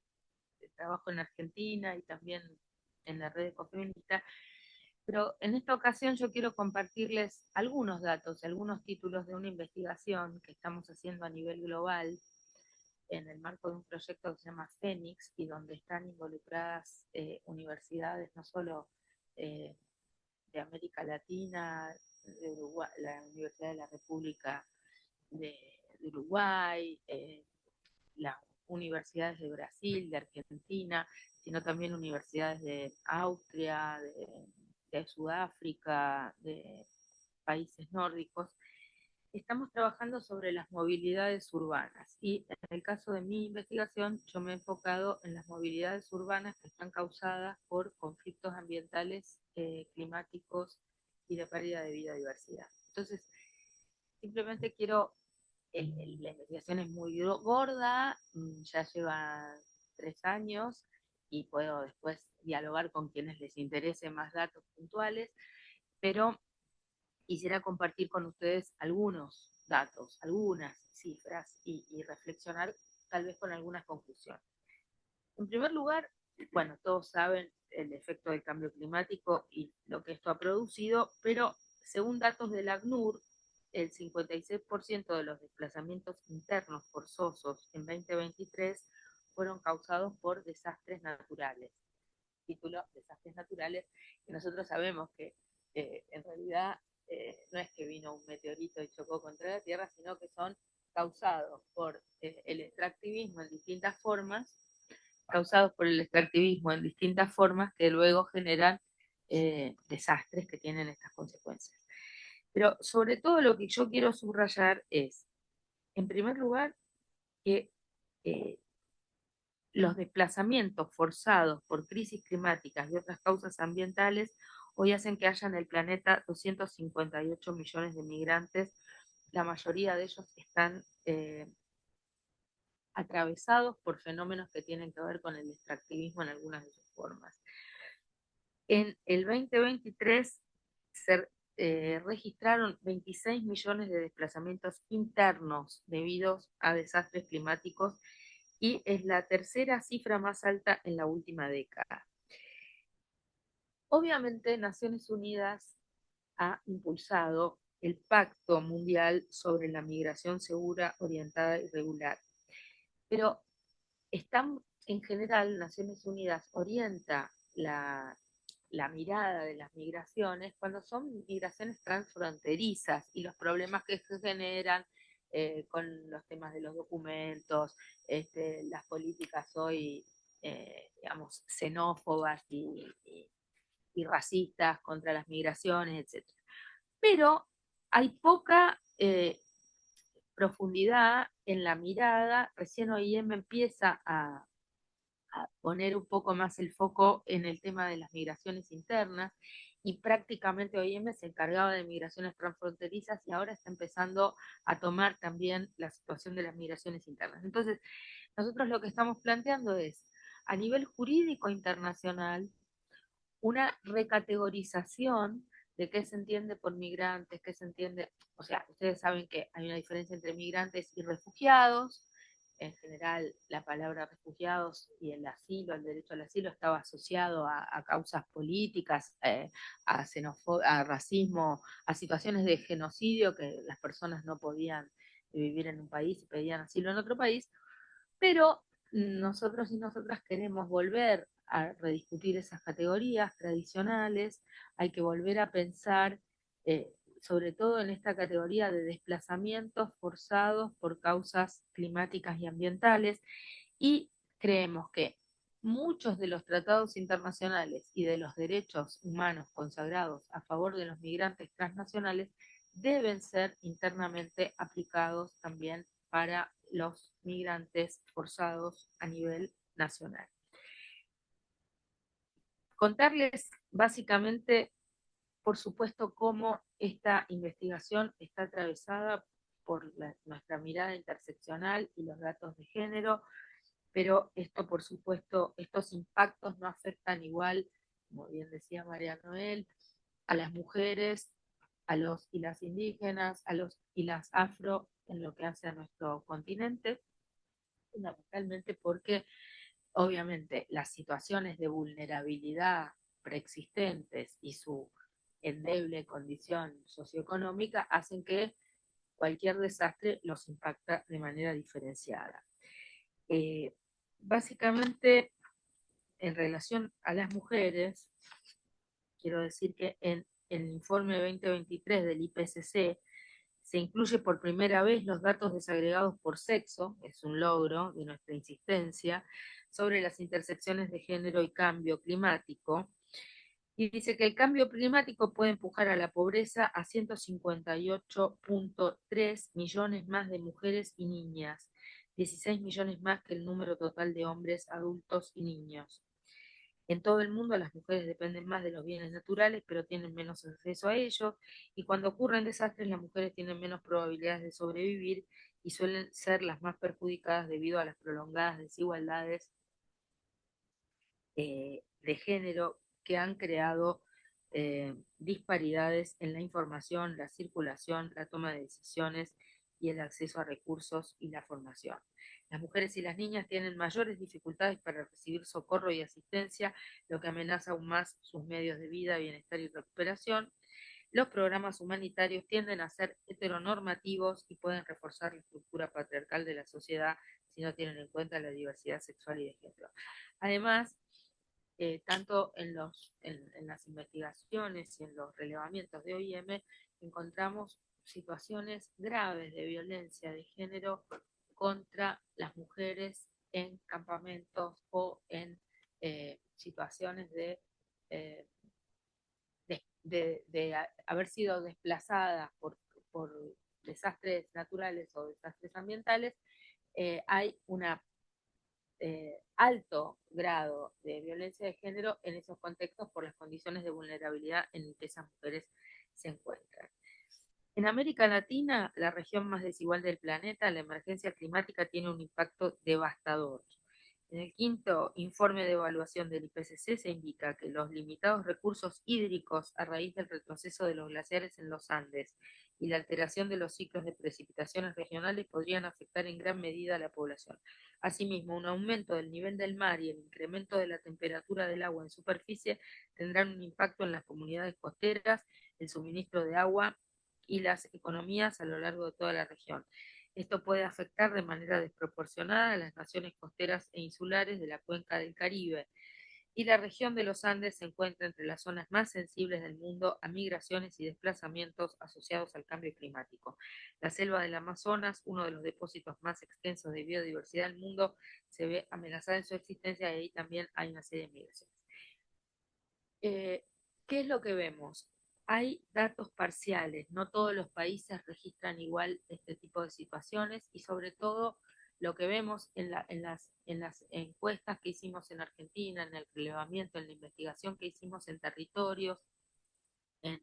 Speaker 3: trabajo en Argentina y también en la red ecofeminista. Pero en esta ocasión yo quiero compartirles algunos datos, algunos títulos de una investigación que estamos haciendo a nivel global en el marco de un proyecto que se llama Fénix y donde están involucradas universidades no solo de América Latina, de Uruguay, la Universidad de la República de Uruguay, las universidades de Brasil, de Argentina, sino también universidades de Austria, de Sudáfrica, de países nórdicos. Estamos trabajando sobre las movilidades urbanas y en el caso de mi investigación yo me he enfocado en las movilidades urbanas que están causadas por conflictos ambientales, climáticos y de pérdida de biodiversidad. Entonces, simplemente quiero, la investigación es muy gorda, ya lleva 3 años y puedo después dialogar con quienes les interese más datos puntuales, pero quisiera compartir con ustedes algunos datos, algunas cifras y reflexionar tal vez con algunas conclusiones. En primer lugar, bueno, todos saben el efecto del cambio climático y lo que esto ha producido, pero según datos del ACNUR, el 56% de los desplazamientos internos forzosos en 2023 fueron causados por desastres naturales. título Desastres Naturales, que nosotros sabemos que en realidad no es que vino un meteorito y chocó contra la Tierra, sino que son causados por el extractivismo en distintas formas, que luego generan desastres que tienen estas consecuencias. Pero sobre todo lo que yo quiero subrayar es, en primer lugar, que los desplazamientos forzados por crisis climáticas y otras causas ambientales hoy hacen que haya en el planeta 258 millones de migrantes. La mayoría de ellos están atravesados por fenómenos que tienen que ver con el extractivismo en algunas de sus formas. En el 2023 se registraron 26 millones de desplazamientos internos debido a desastres climáticos y es la tercera cifra más alta en la última década. Obviamente, Naciones Unidas ha impulsado el Pacto Mundial sobre la Migración Segura, Orientada y Regular, pero en general, Naciones Unidas orienta la mirada de las migraciones cuando son migraciones transfronterizas y los problemas que se generan con los temas de los documentos, las políticas hoy, digamos, xenófobas y racistas contra las migraciones, etc. Pero hay poca profundidad en la mirada. Recién OIM empieza a poner un poco más el foco en el tema de las migraciones internas y prácticamente OIM se encargaba de migraciones transfronterizas y ahora está empezando a tomar también la situación de las migraciones internas. Entonces, nosotros lo que estamos planteando es, a nivel jurídico internacional, una recategorización de qué se entiende por migrantes, qué se entiende, o sea, ustedes saben que hay una diferencia entre migrantes y refugiados. En general, la palabra refugiados y el asilo, el derecho al asilo, estaba asociado a causas políticas, a racismo, a situaciones de genocidio, que las personas no podían vivir en un país y pedían asilo en otro país, pero nosotros y nosotras queremos volver a rediscutir esas categorías tradicionales, hay que volver a pensar sobre todo en esta categoría de desplazamientos forzados por causas climáticas y ambientales, y creemos que muchos de los tratados internacionales y de los derechos humanos consagrados a favor de los migrantes transnacionales deben ser internamente aplicados también para los migrantes forzados a nivel nacional. Contarles básicamente, por supuesto, cómo esta investigación está atravesada por nuestra mirada interseccional y los datos de género, pero esto, por supuesto, estos impactos no afectan igual, como bien decía María Noel, a las mujeres, a los y las indígenas, a los y las afro en lo que hace a nuestro continente, fundamentalmente porque obviamente las situaciones de vulnerabilidad preexistentes y su endeble condición socioeconómica hacen que cualquier desastre los impacta de manera diferenciada. Básicamente, en relación a las mujeres, quiero decir que en el informe 2023 del IPCC se incluye por primera vez los datos desagregados por sexo, es un logro de nuestra insistencia, sobre las intersecciones de género y cambio climático, y dice que el cambio climático puede empujar a la pobreza a 158.3 millones más de mujeres y niñas, 16 millones más que el número total de hombres, adultos y niños. En todo el mundo las mujeres dependen más de los bienes naturales, pero tienen menos acceso a ellos, y cuando ocurren desastres las mujeres tienen menos probabilidades de sobrevivir y suelen ser las más perjudicadas debido a las prolongadas desigualdades de género que han creado disparidades en la información, la circulación, la toma de decisiones y el acceso a recursos y la formación. Las mujeres y las niñas tienen mayores dificultades para recibir socorro y asistencia, lo que amenaza aún más sus medios de vida, bienestar y recuperación. Los programas humanitarios tienden a ser heteronormativos y pueden reforzar la estructura patriarcal de la sociedad si no tienen en cuenta la diversidad sexual y de género. Además, tanto en las investigaciones y en los relevamientos de OIM, encontramos situaciones graves de violencia de género contra las mujeres en campamentos o en situaciones eh, de haber sido desplazadas por desastres naturales o desastres ambientales. Hay un alto grado de violencia de género en esos contextos por las condiciones de vulnerabilidad en que esas mujeres se encuentran. En América Latina, la región más desigual del planeta, la emergencia climática tiene un impacto devastador. En el quinto informe de evaluación del IPCC se indica que los limitados recursos hídricos a raíz del retroceso de los glaciares en los Andes y la alteración de los ciclos de precipitaciones regionales podrían afectar en gran medida a la población. Asimismo, un aumento del nivel del mar y el incremento de la temperatura del agua en superficie tendrán un impacto en las comunidades costeras, el suministro de agua y las economías a lo largo de toda la región. Esto puede afectar de manera desproporcionada a las naciones costeras e insulares de la cuenca del Caribe, y la región de los Andes se encuentra entre las zonas más sensibles del mundo a migraciones y desplazamientos asociados al cambio climático. La selva del Amazonas, uno de los depósitos más extensos de biodiversidad del mundo, se ve amenazada en su existencia y ahí también hay una serie de migraciones. ¿Qué es lo que vemos? Hay datos parciales, no todos los países registran igual este tipo de situaciones y sobre todo lo que vemos en las encuestas que hicimos en Argentina, en el relevamiento, en la investigación que hicimos en territorios, en,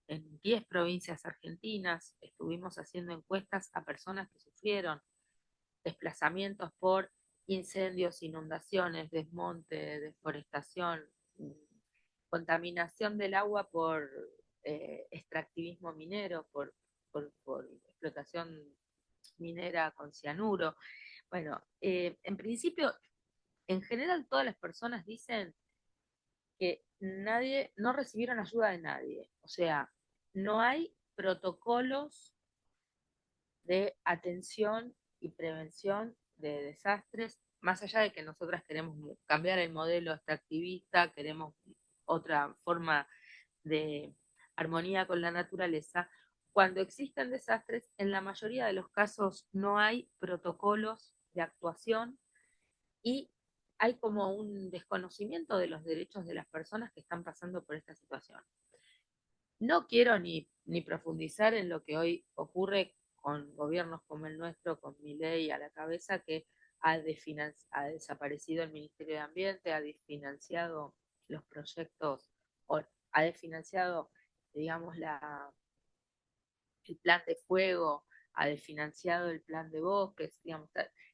Speaker 3: en 10 provincias argentinas, estuvimos haciendo encuestas a personas que sufrieron desplazamientos por incendios, inundaciones, desmonte, deforestación, contaminación del agua por extractivismo minero, por explotación minera con cianuro. Bueno, en principio, en general todas las personas dicen que no recibieron ayuda de nadie. O sea, no hay protocolos de atención y prevención de desastres, más allá de que nosotras queremos cambiar el modelo extractivista, queremos otra forma de armonía con la naturaleza. Cuando existen desastres, en la mayoría de los casos no hay protocolos de actuación y hay como un desconocimiento de los derechos de las personas que están pasando por esta situación. No quiero ni profundizar en lo que hoy ocurre con gobiernos como el nuestro, con Milei a la cabeza, que ha desaparecido el Ministerio de Ambiente, ha desfinanciado los proyectos, o ha desfinanciado, digamos, el plan de fuego, ha desfinanciado el plan de bosques, digamos.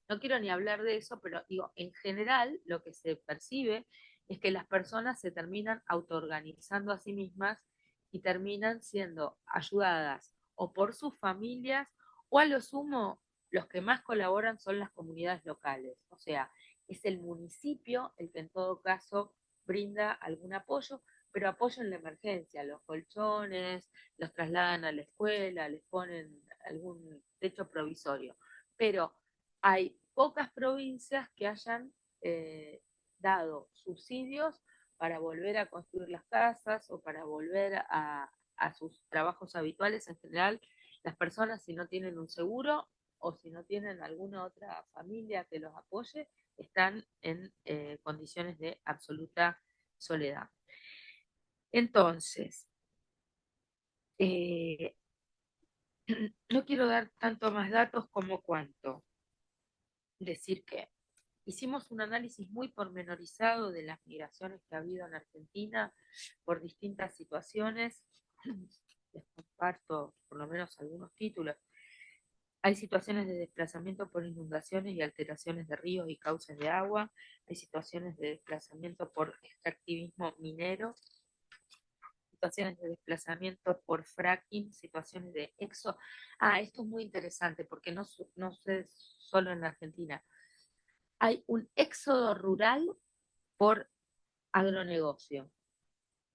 Speaker 3: No quiero ni hablar de eso, pero digo, en general lo que se percibe es que las personas se terminan autoorganizando a sí mismas y terminan siendo ayudadas o por sus familias o a lo sumo los que más colaboran son las comunidades locales. O sea, es el municipio el que en todo caso brinda algún apoyo, pero apoyo en la emergencia, los colchones, los trasladan a la escuela, les ponen algún techo provisorio. Pero hay pocas provincias que hayan dado subsidios para volver a construir las casas o para volver a sus trabajos habituales. En general, las personas, si no tienen un seguro o si no tienen alguna otra familia que los apoye, están en condiciones de absoluta soledad. Entonces, no quiero dar tanto más datos como cuanto decir que hicimos un análisis muy pormenorizado de las migraciones que ha habido en Argentina por distintas situaciones. Les comparto por lo menos algunos títulos. Hay situaciones de desplazamiento por inundaciones y alteraciones de ríos y cauces de agua. Hay situaciones de desplazamiento por extractivismo minero, situaciones de desplazamiento por fracking, situaciones de exo. Esto es muy interesante porque no sé solo en la Argentina. Hay un éxodo rural por agronegocio.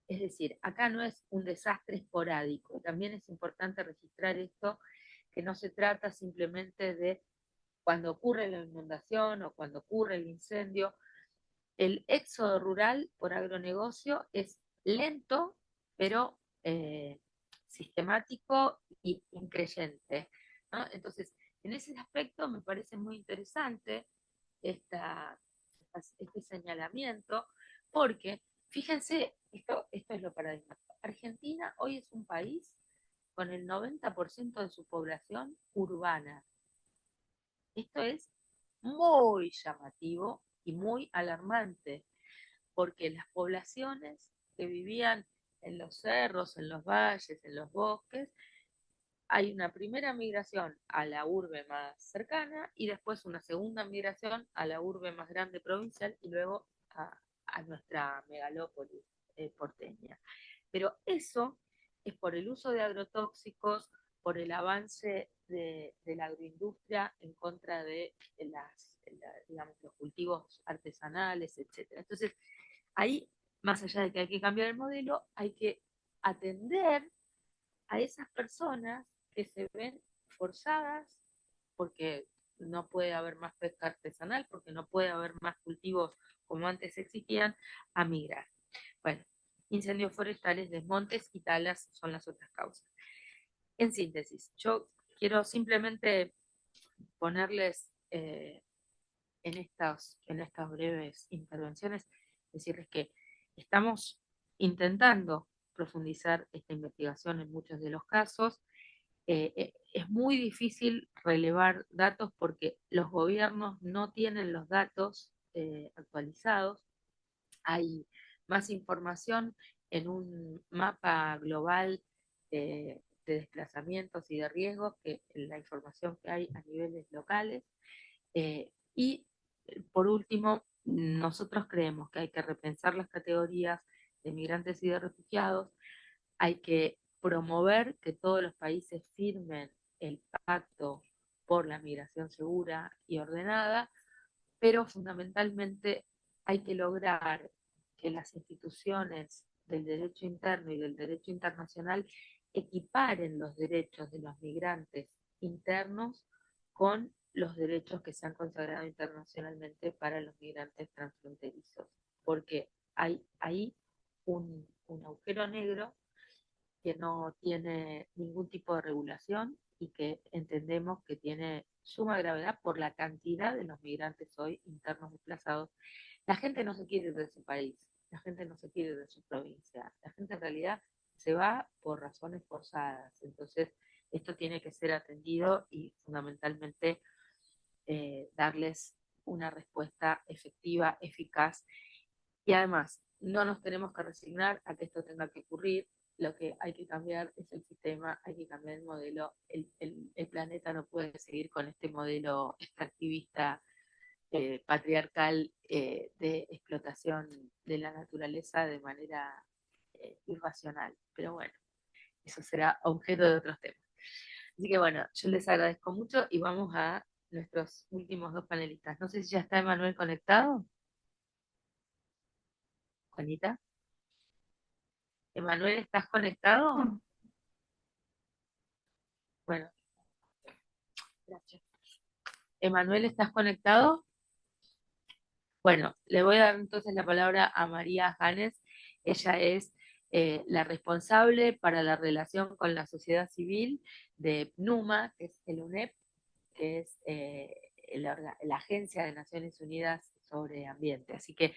Speaker 3: Es decir, acá no es un desastre esporádico. También es importante registrar esto, que no se trata simplemente de cuando ocurre la inundación o cuando ocurre el incendio, el éxodo rural por agronegocio es lento, pero sistemático y increyente, ¿no? Entonces, en ese aspecto me parece muy interesante este señalamiento, porque fíjense, esto es lo paradigmático. Argentina hoy es un país con el 90% de su población urbana. Esto es muy llamativo y muy alarmante, porque las poblaciones que vivían en los cerros, en los valles, en los bosques, hay una primera migración a la urbe más cercana y después una segunda migración a la urbe más grande provincial y luego a nuestra megalópolis porteña. Pero eso es por el uso de agrotóxicos, por el avance de la agroindustria en contra de digamos, los cultivos artesanales, etc. Entonces, ahí, más allá de que hay que cambiar el modelo, hay que atender a esas personas que se ven forzadas porque no puede haber más pesca artesanal, porque no puede haber más cultivos como antes existían, a migrar. Bueno, incendios forestales, desmontes y talas son las otras causas. En síntesis, yo quiero simplemente ponerles en estas breves intervenciones, decirles que estamos intentando profundizar esta investigación en muchos de los casos. Es muy difícil relevar datos porque los gobiernos no tienen los datos actualizados. Hay más información en un mapa global de desplazamientos y de riesgos que en la información que hay a niveles locales. Y por último, nosotros creemos que hay que repensar las categorías de migrantes y de refugiados, hay que promover que todos los países firmen el pacto por la migración segura y ordenada, pero fundamentalmente hay que lograr que las instituciones del derecho interno y del derecho internacional equiparen los derechos de los migrantes internos con los derechos que se han consagrado internacionalmente para los migrantes transfronterizos, porque hay ahí un agujero negro que no tiene ningún tipo de regulación y que entendemos que tiene suma gravedad por la cantidad de los migrantes hoy internos desplazados. La gente no se quiere ir de su país, la gente no se quiere ir de su provincia, la gente en realidad se va por razones forzadas. Entonces, esto tiene que ser atendido y fundamentalmente darles una respuesta efectiva, eficaz. Y además, no nos tenemos que resignar a que esto tenga que ocurrir. Lo que hay que cambiar es el sistema, hay que cambiar el modelo. El planeta no puede seguir con este modelo extractivista, patriarcal, de explotación de la naturaleza de manera irracional. Pero bueno, eso será objeto de otros temas. Así que bueno, yo les agradezco mucho y vamos a nuestros últimos dos panelistas. No sé si ya está Emanuel conectado. Juanita. Emanuel, ¿estás conectado? Bueno, gracias. Emanuel, ¿estás conectado? Bueno, le voy a dar entonces la palabra a María Janes. Ella es la responsable para la relación con la sociedad civil de PNUMA, que es el UNEP, que es la Agencia de Naciones Unidas sobre Ambiente. Así que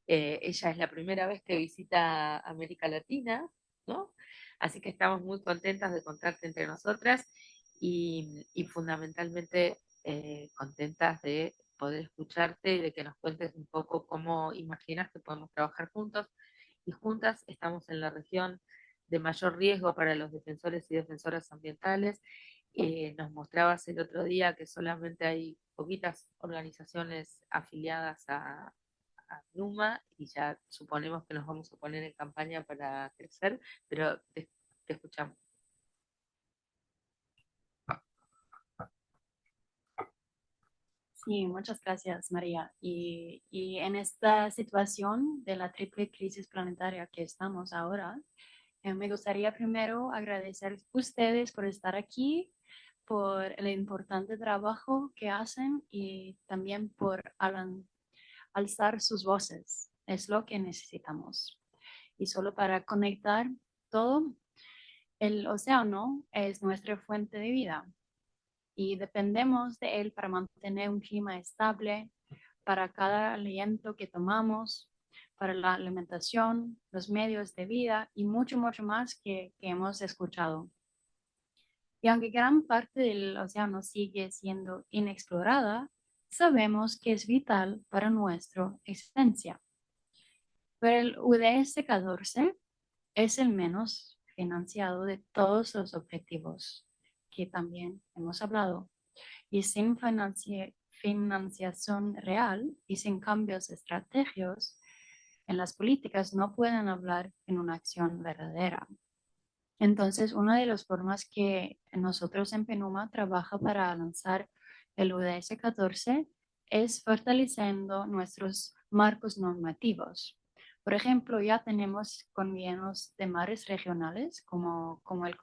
Speaker 3: ella es la primera vez que visita América Latina, ¿no? Así que estamos muy contentas de contarte entre nosotras y fundamentalmente contentas de poder escucharte y de que nos cuentes un poco cómo imaginas que podemos trabajar juntos y juntas. Estamos en la región de mayor riesgo para los defensores y defensoras ambientales. Nos mostrabas el otro día que solamente hay poquitas organizaciones afiliadas a Numa y ya suponemos que nos vamos a poner en campaña para crecer, pero te escuchamos.
Speaker 6: Sí, muchas gracias, María. Y en esta situación de la triple crisis planetaria que estamos ahora, me gustaría primero agradecer a ustedes por estar aquí, por el importante trabajo que hacen y también por alzar sus voces. Es lo que necesitamos. Y solo para conectar todo, el océano es nuestra fuente de vida y dependemos de él para mantener un clima estable, para cada aliento que tomamos, para la alimentación, los medios de vida y mucho, mucho más que hemos escuchado. Y aunque gran parte del océano sigue siendo inexplorada, sabemos que es vital para nuestra existencia. Pero el UDS-14 es el menos financiado de todos los objetivos que también hemos hablado. Y sin financiación real y sin cambios estratégicos en las políticas no pueden hablar en una acción verdadera. Entonces, una de las formas que nosotros en PENUMA trabaja para lanzar el UDS 14 es fortaleciendo nuestros marcos normativos. Por ejemplo, ya tenemos convenios de mares regionales, como el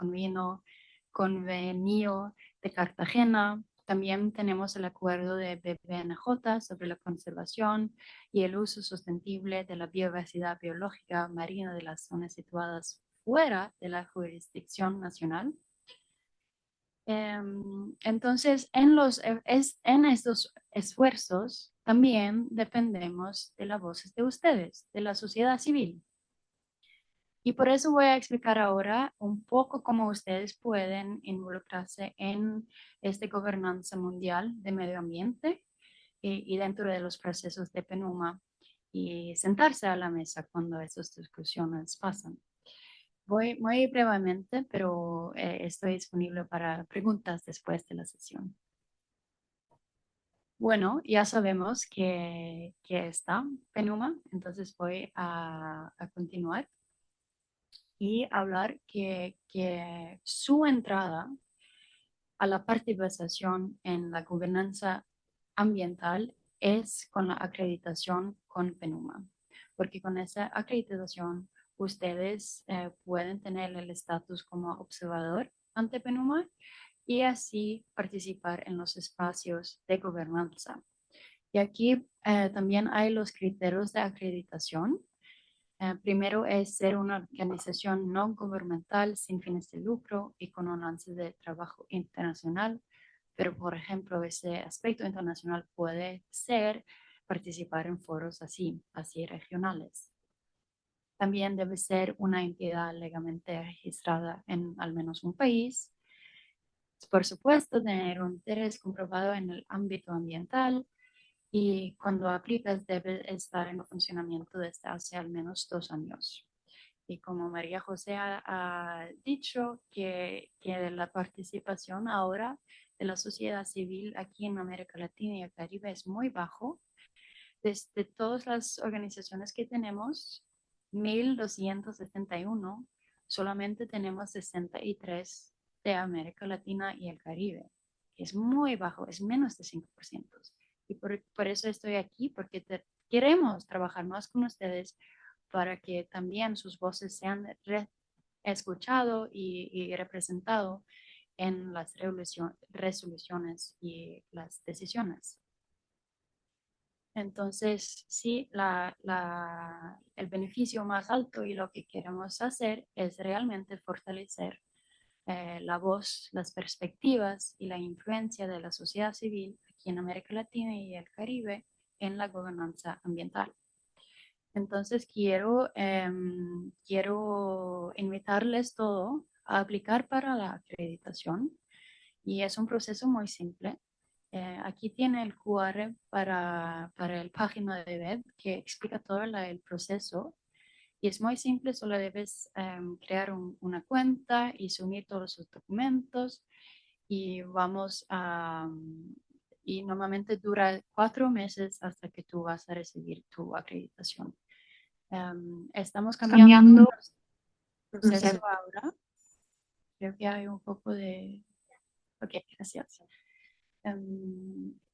Speaker 6: convenio de Cartagena. También tenemos el acuerdo de BBNJ sobre la conservación y el uso sostenible de la biodiversidad biológica marina de las zonas situadas fuera de la jurisdicción nacional. Entonces, en estos esfuerzos también dependemos de las voces de ustedes, de la sociedad civil. Y por eso voy a explicar ahora un poco cómo ustedes pueden involucrarse en esta gobernanza mundial de medio ambiente y dentro de los procesos de PENUMA y sentarse a la mesa cuando esas discusiones pasan. Voy muy brevemente, pero estoy disponible para preguntas después de la sesión. Bueno, ya sabemos que está PENUMA, entonces voy a continuar y hablar que su entrada a la participación en la gobernanza ambiental es con la acreditación con PENUMA, porque con esa acreditación ustedes pueden tener el estatus como observador ante PENUMA y así participar en los espacios de gobernanza. Y aquí también hay los criterios de acreditación. Primero es ser una organización no gubernamental sin fines de lucro y con un lance de trabajo internacional. Pero, por ejemplo, ese aspecto internacional puede ser participar en foros así regionales. También debe ser una entidad legalmente registrada en al menos un país. Por supuesto, tener un interés comprobado en el ámbito ambiental y cuando aplicas debe estar en funcionamiento desde hace al menos 2 años. Y como María José ha dicho, que la participación ahora de la sociedad civil aquí en América Latina y el Caribe es muy bajo. Desde todas las organizaciones que tenemos, 1.271, solamente tenemos 63 de América Latina y el Caribe. Es muy bajo, es menos de 5%. Y por eso estoy aquí, porque queremos trabajar más con ustedes para que también sus voces sean escuchados y representados en las resoluciones y las decisiones. Entonces, sí, el beneficio más alto y lo que queremos hacer es realmente fortalecer la voz, las perspectivas y la influencia de la sociedad civil aquí en América Latina y el Caribe en la gobernanza ambiental. Entonces, quiero invitarles todo a aplicar para la acreditación y es un proceso muy simple. Aquí tiene el QR para el página de web que explica todo el proceso y es muy simple, solo debes crear una cuenta y subir todos sus documentos y y normalmente dura 4 meses hasta que tú vas a recibir tu acreditación. Estamos cambiando el proceso ahora. Creo que hay un poco de... Ok, gracias.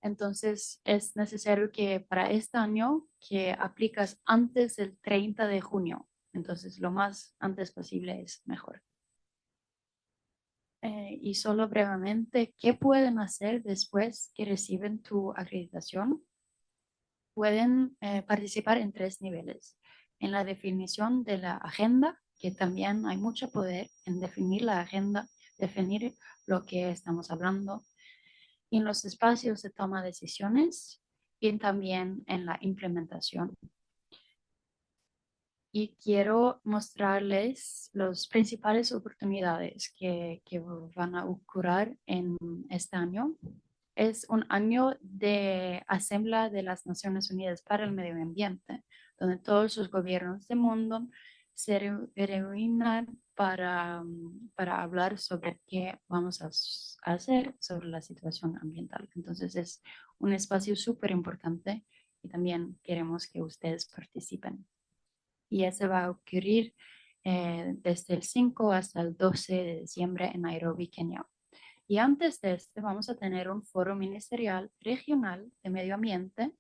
Speaker 6: Entonces es necesario que para este año que aplicas antes del 30 de junio. Entonces lo más antes posible es mejor. Y solo brevemente, ¿qué pueden hacer después que reciben tu acreditación? pueden participar en 3 niveles. En la definición de la agenda, que también hay mucho poder en definir la agenda, definir lo que estamos hablando, y en los espacios de toma de decisiones y también en la implementación. Y quiero mostrarles las principales oportunidades que van a ocurrir en este año. Es un año de Asamblea de las Naciones Unidas para el Medio Ambiente, donde todos los gobiernos del mundo se reúnen para hablar sobre qué vamos a hacer sobre la situación ambiental. Entonces es un espacio súper importante y también queremos que ustedes participen. Y eso va a ocurrir desde el 5 hasta el 12 de diciembre en Nairobi, Kenia. Y antes de este vamos a tener un foro ministerial regional de medio ambiente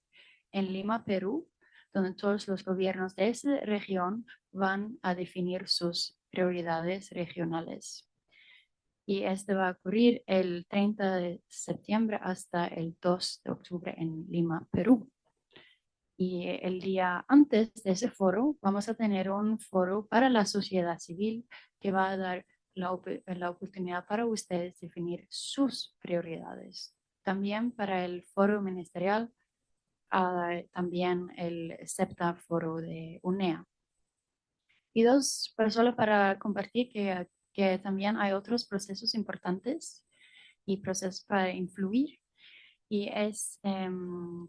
Speaker 6: en Lima, Perú, donde todos los gobiernos de esa región van a definir sus prioridades regionales. Y este va a ocurrir el 30 de septiembre hasta el 2 de octubre en Lima, Perú. Y el día antes de ese foro vamos a tener un foro para la sociedad civil que va a dar la oportunidad para ustedes definir sus prioridades. También para el foro ministerial, también el SEPTA foro de UNEA. Y dos, pues solo para compartir que también hay otros procesos importantes y procesos para influir. Y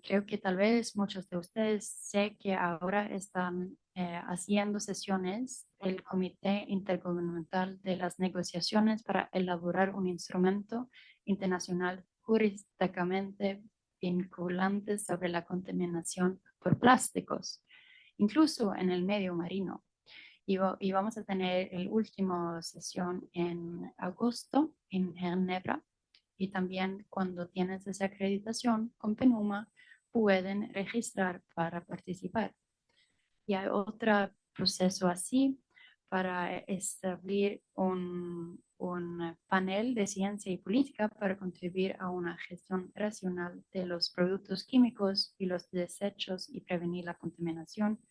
Speaker 6: creo que tal vez muchos de ustedes sé que ahora están haciendo sesiones del Comité Intergubernamental de las Negociaciones para elaborar un instrumento internacional jurídicamente vinculante sobre la contaminación por plásticos, incluso en el medio marino. Y vamos a tener la última sesión en agosto en Ginebra. Y también cuando tienes esa acreditación con PENUMA, pueden registrar para participar. Y hay otro proceso así para establecer un panel de ciencia y política para contribuir a una gestión racional de los productos químicos y los desechos y prevenir la contaminación.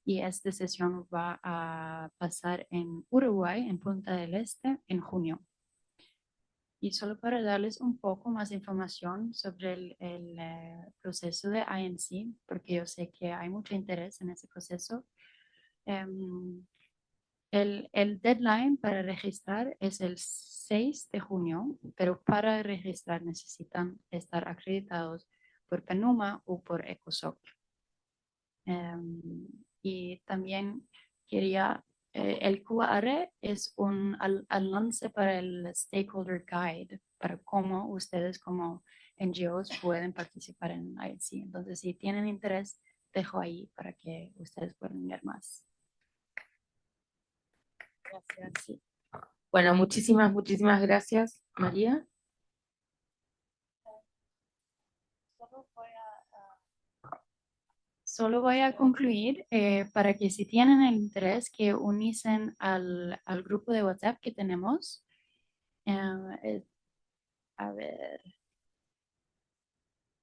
Speaker 6: Y esta sesión va a pasar en Uruguay, en Punta del Este, en junio. Y solo para darles un poco más de información sobre el proceso de INC, porque yo sé que hay mucho interés en ese proceso. El deadline para registrar es el 6 de junio, pero para registrar necesitan estar acreditados por PENUMA o por ECOSOC. Y también quería el QR es un enlace para el Stakeholder Guide, para cómo ustedes como NGOs pueden participar en INC. Entonces, si tienen interés, dejo ahí para que ustedes puedan ver más.
Speaker 3: Gracias. Sí. Bueno, muchísimas gracias, María.
Speaker 6: Solo voy a concluir para que si tienen el interés que unicen al grupo de WhatsApp que tenemos. A ver,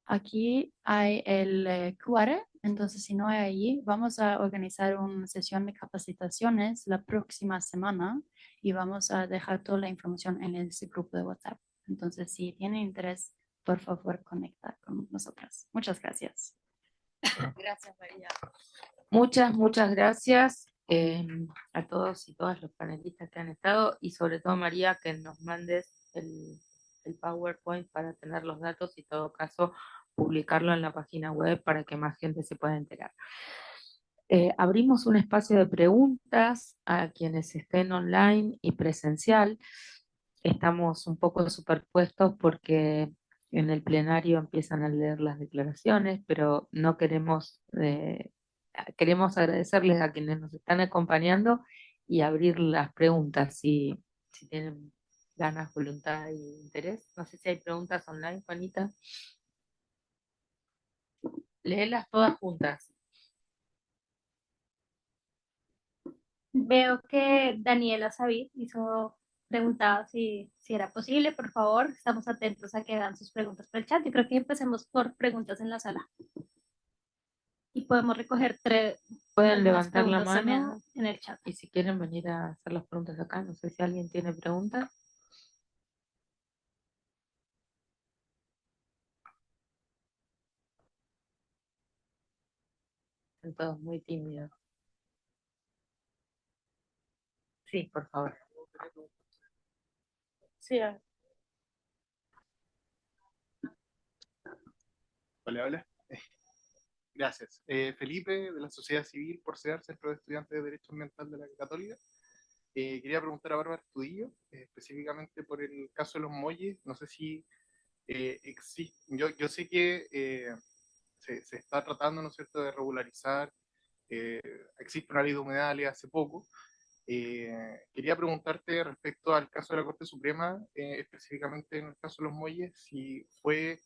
Speaker 6: aquí hay el QR, entonces si no hay allí, vamos a organizar una sesión de capacitaciones la próxima semana y vamos a dejar toda la información en ese grupo de WhatsApp. Entonces, si tienen interés, por favor, conectar con nosotras. Muchas gracias.
Speaker 3: Gracias, María. Muchas gracias a todos y todas los panelistas que han estado y sobre todo, María, que nos mandes el PowerPoint para tener los datos y, en todo caso, publicarlo en la página web para que más gente se pueda enterar. Abrimos un espacio de preguntas a quienes estén online y presencial. Estamos un poco superpuestos porque en el plenario empiezan a leer las declaraciones, pero no queremos agradecerles a quienes nos están acompañando y abrir las preguntas si tienen ganas, voluntad y interés. No sé si hay preguntas online, Juanita. Léelas todas juntas.
Speaker 1: Veo que Daniela Savid preguntaba si era posible, por favor, estamos atentos a que hagan sus preguntas por el chat. Yo creo que empecemos por preguntas en la sala. y podemos recoger tres
Speaker 7: Pueden
Speaker 1: más
Speaker 7: levantar la
Speaker 1: preguntas también
Speaker 7: mano
Speaker 1: en el chat.
Speaker 7: y si quieren venir a hacer las preguntas acá, no sé si alguien tiene preguntas. Son todos muy tímidos. Sí, por favor. Sí,
Speaker 8: Hola, hola. Gracias. Felipe, de la Sociedad Civil por SEAR, Centro de Estudiantes de Derecho Ambiental de la Católica. Quería preguntar a Bárbara Estudillo, específicamente por el caso de los muelles. No sé si existe. Yo sé que se está tratando, ¿no es cierto?, de regularizar. Existe una ley de humedales hace poco. Quería preguntarte respecto al caso de la Corte Suprema, específicamente en el caso de los muelles, si fue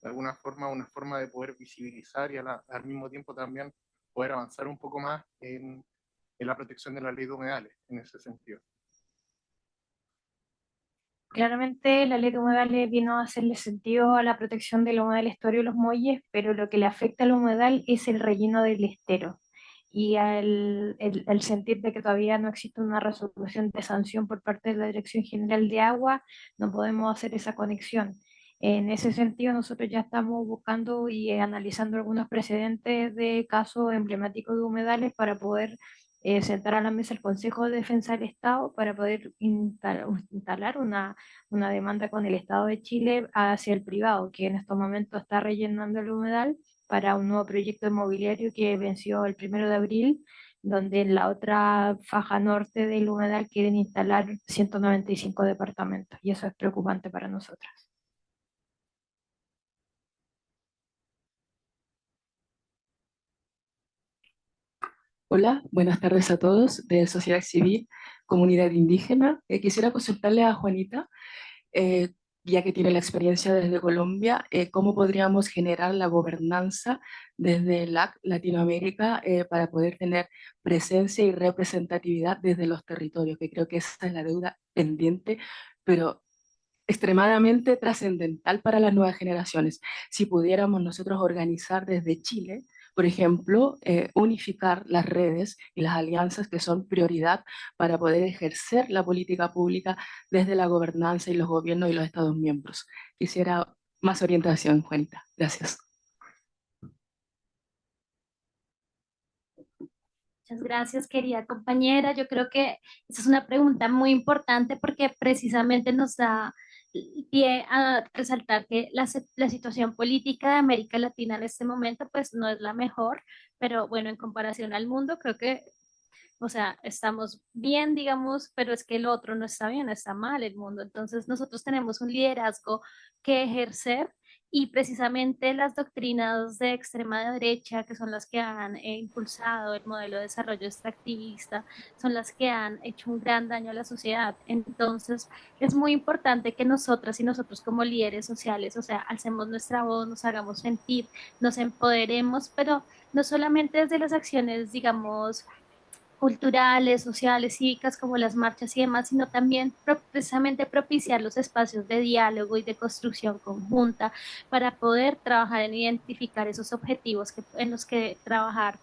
Speaker 8: de alguna forma una forma de poder visibilizar y al mismo tiempo también poder avanzar un poco más en la protección de la ley de humedales, en ese sentido.
Speaker 2: Claramente la ley de humedales vino a hacerle sentido a la protección del humedal estuario y los muelles, pero lo que le afecta al humedal es el relleno del estero. Y el sentir de que todavía no existe una resolución de sanción por parte de la Dirección General de Agua, no podemos hacer esa conexión. En ese sentido, nosotros ya estamos buscando y analizando algunos precedentes de casos emblemáticos de humedales para poder sentar a la mesa el Consejo de Defensa del Estado para poder instalar una demanda con el Estado de Chile hacia el privado, que en estos momentos está rellenando el humedal para un nuevo proyecto inmobiliario que venció el 1 de abril, donde en la otra faja norte del humedal quieren instalar 195 departamentos, y eso es preocupante para nosotras.
Speaker 9: Hola, buenas tardes a todos de Sociedad Civil, Comunidad Indígena. Quisiera consultarle a Juanita, eh, ya que tiene la experiencia desde Colombia, cómo podríamos generar la gobernanza desde Latinoamérica para poder tener presencia y representatividad desde los territorios, que creo que esa es la deuda pendiente, pero extremadamente trascendental para las nuevas generaciones. Si pudiéramos nosotros organizar desde Chile, por ejemplo, unificar las redes y las alianzas que son prioridad para poder ejercer la política pública desde la gobernanza y los gobiernos y los Estados miembros. Quisiera más orientación, Juanita. Gracias.
Speaker 1: Muchas gracias, querida compañera. Yo creo que esa es una pregunta muy importante porque precisamente nos da pie a resaltar que la situación política de América Latina en este momento pues no es la mejor, pero bueno, en comparación al mundo creo que, o sea, estamos bien, digamos, pero es que el otro no está bien, está mal el mundo. Entonces nosotros tenemos un liderazgo que ejercer y precisamente las doctrinas de extrema derecha, que son las que han impulsado el modelo de desarrollo extractivista, son las que han hecho un gran daño a la sociedad. Entonces, es muy importante que nosotras y nosotros como líderes sociales, o sea, alcemos nuestra voz, nos hagamos sentir, nos empoderemos, pero no solamente desde las acciones, digamos, culturales, sociales, cívicas, como las marchas y demás, sino también precisamente propiciar los espacios de diálogo y de construcción conjunta para poder trabajar en identificar esos objetivos en los que trabajar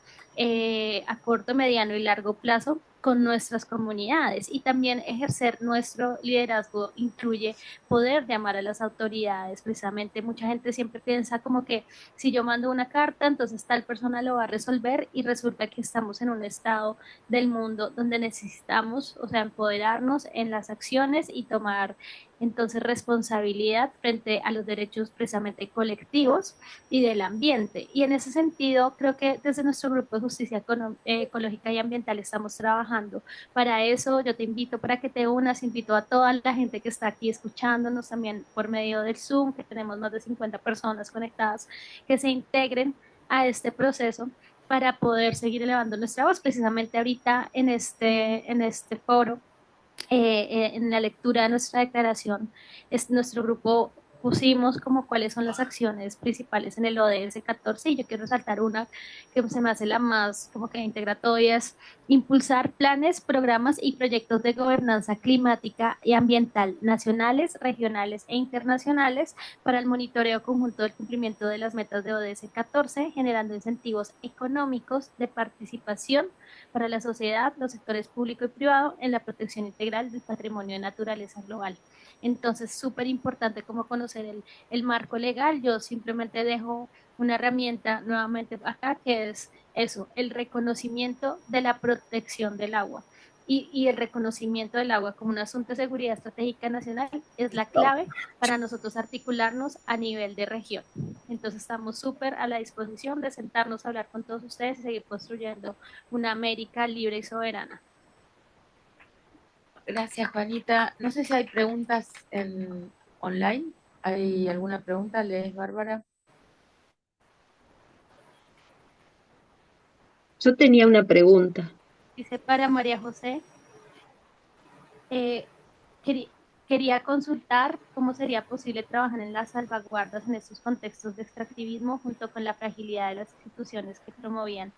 Speaker 1: a corto, mediano y largo plazo con nuestras comunidades, y también ejercer nuestro liderazgo incluye poder llamar a las autoridades. Precisamente mucha gente siempre piensa como que si yo mando una carta, entonces tal persona lo va a resolver, y resulta que estamos en un estado del mundo donde necesitamos, o sea, empoderarnos en las acciones y tomar entonces responsabilidad frente a los derechos precisamente colectivos y del ambiente. Y en ese sentido, creo que desde nuestro grupo de justicia ecológica y ambiental estamos trabajando para eso. Yo te invito para que te unas, invito a toda la gente que está aquí escuchándonos también por medio del Zoom, que tenemos más de 50 personas conectadas, que se integren a este proceso para poder seguir elevando nuestra voz. Precisamente ahorita en este foro, en la lectura de nuestra declaración, nuestro grupo pusimos como cuáles son las acciones principales en el ODS 14 y yo quiero resaltar una que se me hace la más como que integra todo y es impulsar planes, programas y proyectos de gobernanza climática y ambiental nacionales, regionales e internacionales para el monitoreo conjunto del cumplimiento de las metas de ODS 14, generando incentivos económicos de participación para la sociedad, los sectores público y privado en la protección integral del patrimonio de naturaleza global. Entonces, súper importante como conocer el marco legal. Yo simplemente dejo una herramienta nuevamente acá que es eso, el reconocimiento de la protección del agua. Y el reconocimiento del agua como un asunto de seguridad estratégica nacional es la clave para nosotros articularnos a nivel de región. Entonces estamos súper a la disposición de sentarnos a hablar con todos ustedes y seguir construyendo una América libre y soberana.
Speaker 7: Gracias, Juanita. No sé si hay preguntas online. ¿Hay alguna pregunta? ¿Lees, Bárbara?
Speaker 10: Yo tenía una pregunta.
Speaker 1: Dice para María José, eh, quería, quería consultar cómo sería posible trabajar en las salvaguardas en estos contextos de extractivismo junto con la fragilidad de las instituciones que promovían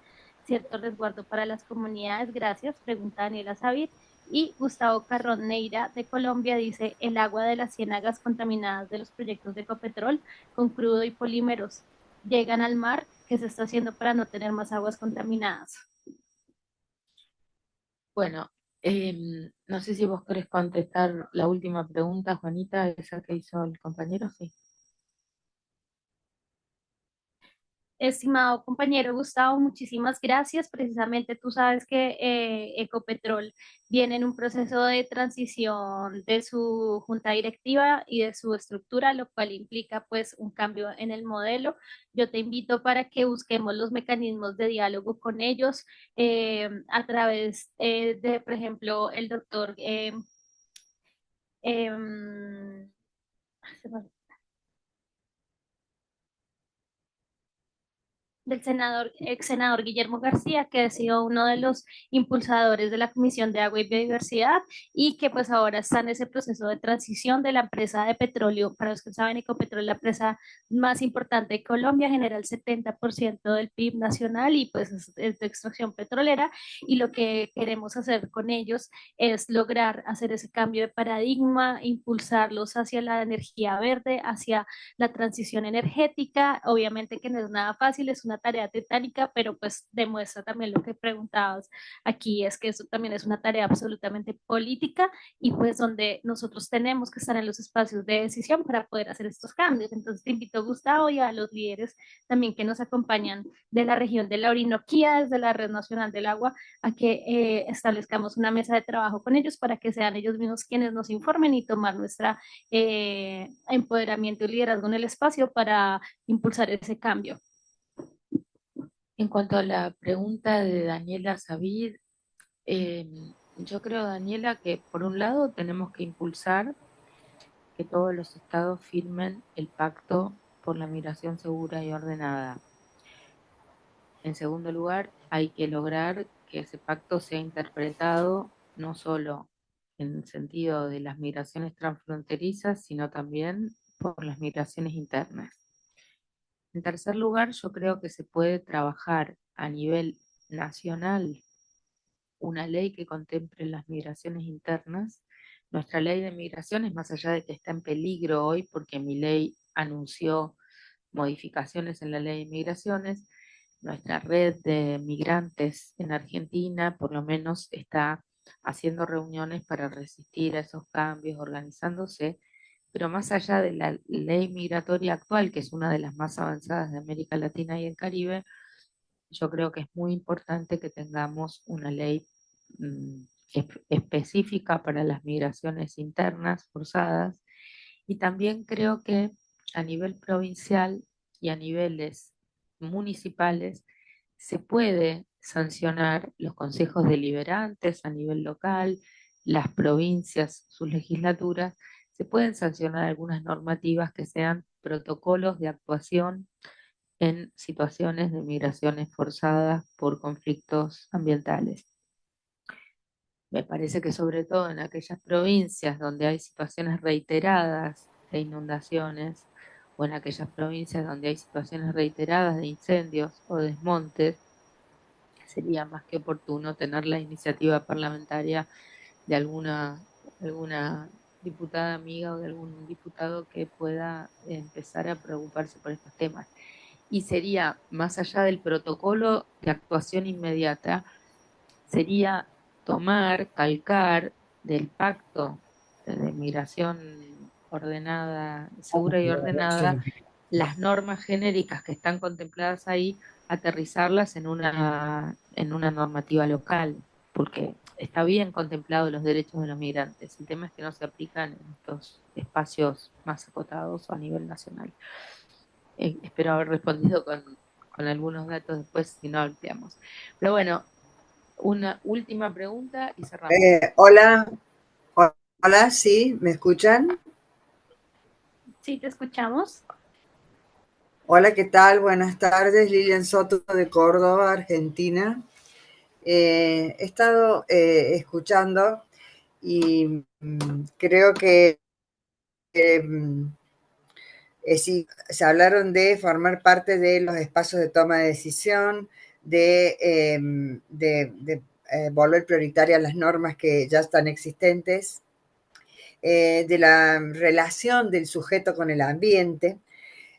Speaker 1: cierto resguardo para las comunidades. Gracias, pregunta Daniela Savit. Y Gustavo Carrón Neira de Colombia dice, el agua de las ciénagas contaminadas de los proyectos de Ecopetrol con crudo y polímeros llegan al mar. ¿Qué se está haciendo para no tener más aguas contaminadas?
Speaker 7: Bueno, no sé si vos querés contestar la última pregunta, Juanita, esa que hizo el compañero, sí.
Speaker 1: Estimado compañero Gustavo, muchísimas gracias. Precisamente tú sabes que Ecopetrol viene en un proceso de transición de su junta directiva y de su estructura, lo cual implica pues un cambio en el modelo. Yo te invito para que busquemos los mecanismos de diálogo con ellos a través de, por ejemplo, el doctor em, del senador, ex senador Guillermo García, que ha sido uno de los impulsadores de la Comisión de Agua y Biodiversidad y que pues ahora está en ese proceso de transición de la empresa de petróleo. Para los que saben, Ecopetrol es la empresa más importante de Colombia, genera el 70% del PIB nacional y pues es de extracción petrolera y lo que queremos hacer con ellos es lograr hacer ese cambio de paradigma, impulsarlos hacia la energía verde, hacia la transición energética. Obviamente que no es nada fácil, es una tarea titánica, pero pues demuestra también lo que preguntabas aquí, es que eso también es una tarea absolutamente política y pues donde nosotros tenemos que estar en los espacios de decisión para poder hacer estos cambios. Entonces te invito, Gustavo, y a los líderes también que nos acompañan de la región de la Orinoquía, desde la Red Nacional del Agua, a que establezcamos una mesa de trabajo con ellos para que sean ellos mismos quienes nos informen y tomar nuestra empoderamiento y liderazgo en el espacio para impulsar ese cambio.
Speaker 7: En cuanto a la pregunta de Daniela Savid, yo creo, Daniela, que por un lado tenemos que impulsar que todos los estados firmen el pacto por la migración segura y ordenada. En segundo lugar, hay que lograr que ese pacto sea interpretado no solo en el sentido de las migraciones transfronterizas, sino también por las migraciones internas. En tercer lugar, yo creo que se puede trabajar a nivel nacional una ley que contemple las migraciones internas. Nuestra ley de migraciones, más allá de que está en peligro hoy porque mi ley anunció modificaciones en la ley de migraciones, nuestra red de migrantes en Argentina por lo menos está haciendo reuniones para resistir a esos cambios, organizándose, pero más allá de la ley migratoria actual, que es una de las más avanzadas de América Latina y el Caribe, yo creo que es muy importante que tengamos una ley específica para las migraciones internas forzadas y también creo que a nivel provincial y a niveles municipales se puede sancionar los consejos deliberantes a nivel local, las provincias, sus legislaturas, se pueden sancionar algunas normativas que sean protocolos de actuación en situaciones de migraciones forzadas por conflictos ambientales. Me parece que sobre todo en aquellas provincias donde hay situaciones reiteradas de inundaciones o en aquellas provincias donde hay situaciones reiteradas de incendios o desmontes, sería más que oportuno tener la iniciativa parlamentaria de alguna diputada amiga o de algún diputado que pueda empezar a preocuparse por estos temas. Y sería, más allá del protocolo de actuación inmediata, sería tomar, calcar del pacto de migración ordenada, segura y ordenada, las normas genéricas que están contempladas ahí, aterrizarlas en una normativa local, porque está bien contemplado los derechos de los migrantes. El tema es que no se aplican en estos espacios más acotados o a nivel nacional. Espero haber respondido con algunos datos después, si no ampliamos. Pero bueno, una última pregunta y cerramos.
Speaker 11: Hola, hola, sí, ¿me escuchan?
Speaker 1: Sí, te escuchamos.
Speaker 11: Hola, ¿qué tal? Buenas tardes, Lilian Soto de Córdoba, Argentina. He estado escuchando y creo que sí, se hablaron de formar parte de los espacios de toma de decisión, de volver prioritarias las normas que ya están existentes, de la relación del sujeto con el ambiente.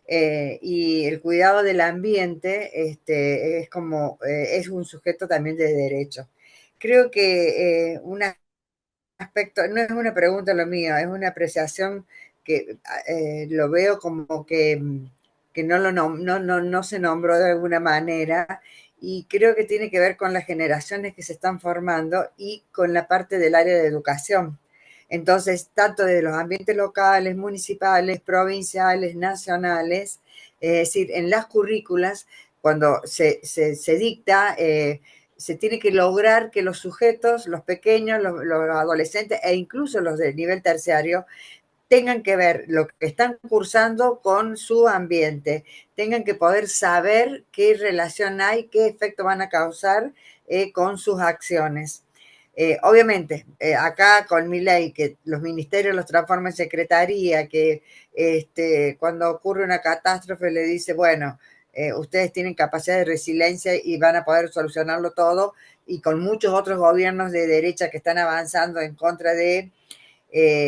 Speaker 11: Y el cuidado del ambiente es un sujeto también de derecho. Creo que un aspecto, no es una pregunta lo mío, es una apreciación que lo veo como que no se nombró de alguna manera, y creo que tiene que ver con las generaciones que se están formando y con la parte del área de educación. Entonces, tanto de los ambientes locales, municipales, provinciales, nacionales, es decir, en las currículas, cuando se dicta, se tiene que lograr que los sujetos, los pequeños, los adolescentes e incluso los de nivel terciario, tengan que ver lo que están cursando con su ambiente, tengan que poder saber qué relación hay, qué efecto van a causar con sus acciones. Obviamente, acá con mi ley, que los ministerios los transforman en secretaría, que cuando ocurre una catástrofe le dice, bueno, ustedes tienen capacidad de resiliencia y van a poder solucionarlo todo, y con muchos otros gobiernos de derecha que están avanzando en contra de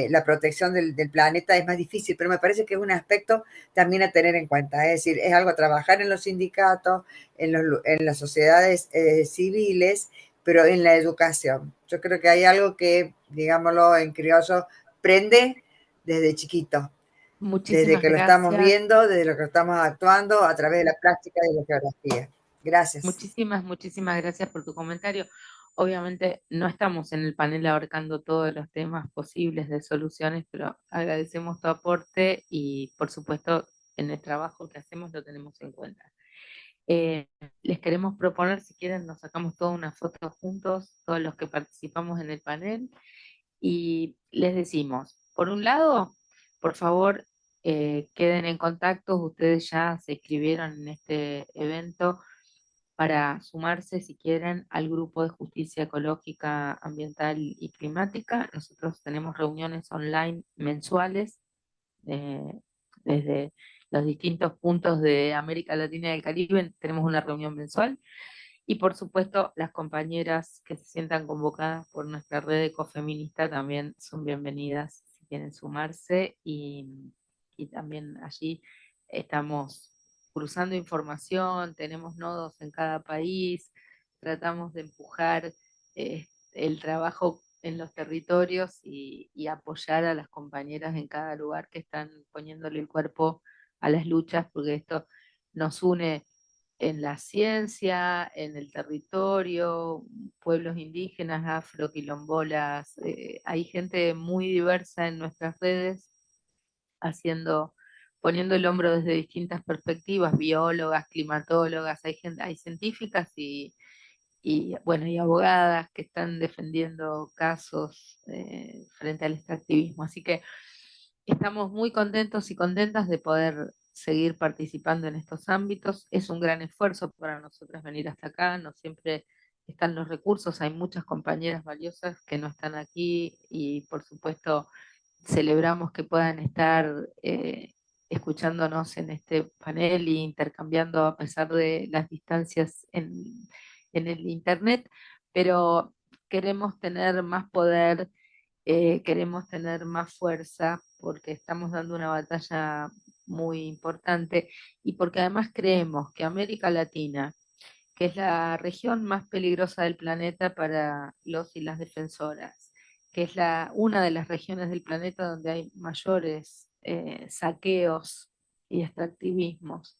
Speaker 11: la protección del planeta es más difícil, pero me parece que es un aspecto también a tener en cuenta, es decir, es algo a trabajar en los sindicatos, en las sociedades civiles, pero en la educación. Yo creo que hay algo que, digámoslo en criollo, prende desde chiquito, desde
Speaker 7: Muchísimas
Speaker 11: que lo estamos
Speaker 7: gracias.
Speaker 11: viendo, desde lo que estamos actuando a través de la plástica y la geografía. Gracias.
Speaker 7: Muchísimas gracias por tu comentario. Obviamente no estamos en el panel abarcando todos los temas posibles de soluciones, pero agradecemos tu aporte y por supuesto en el trabajo que hacemos lo tenemos en cuenta. Les queremos proponer, si quieren, nos sacamos toda una foto juntos, todos los que participamos en el panel, y les decimos, por un lado, por favor, queden en contacto, ustedes ya se inscribieron en este evento para sumarse, si quieren, al grupo de justicia ecológica, ambiental y climática. Nosotros tenemos reuniones online mensuales desde los distintos puntos de América Latina y el Caribe. Tenemos una reunión mensual. Y por supuesto, las compañeras que se sientan convocadas por nuestra red ecofeminista también son bienvenidas si quieren sumarse. Y también allí estamos cruzando información, tenemos nodos en cada país, tratamos de empujar el trabajo en los territorios y apoyar a las compañeras en cada lugar que están poniéndole el cuerpo a las luchas, porque esto nos une en la ciencia, en el territorio, pueblos indígenas, afroquilombolas, hay gente muy diversa en nuestras redes haciendo, poniendo el hombro desde distintas perspectivas, biólogas, climatólogas, hay gente, hay científicas y bueno, y abogadas que están defendiendo casos frente al extractivismo. Así que estamos muy contentos y contentas de poder seguir participando en estos ámbitos. Es un gran esfuerzo para nosotras venir hasta acá, no siempre están los recursos, hay muchas compañeras valiosas que no están aquí y por supuesto celebramos que puedan estar escuchándonos en este panel e intercambiando a pesar de las distancias en el Internet, pero queremos tener más poder, queremos tener más fuerza, porque estamos dando una batalla muy importante y porque además creemos que América Latina, que es la región más peligrosa del planeta para los y las defensoras, que es una de las regiones del planeta donde hay mayores saqueos y extractivismos,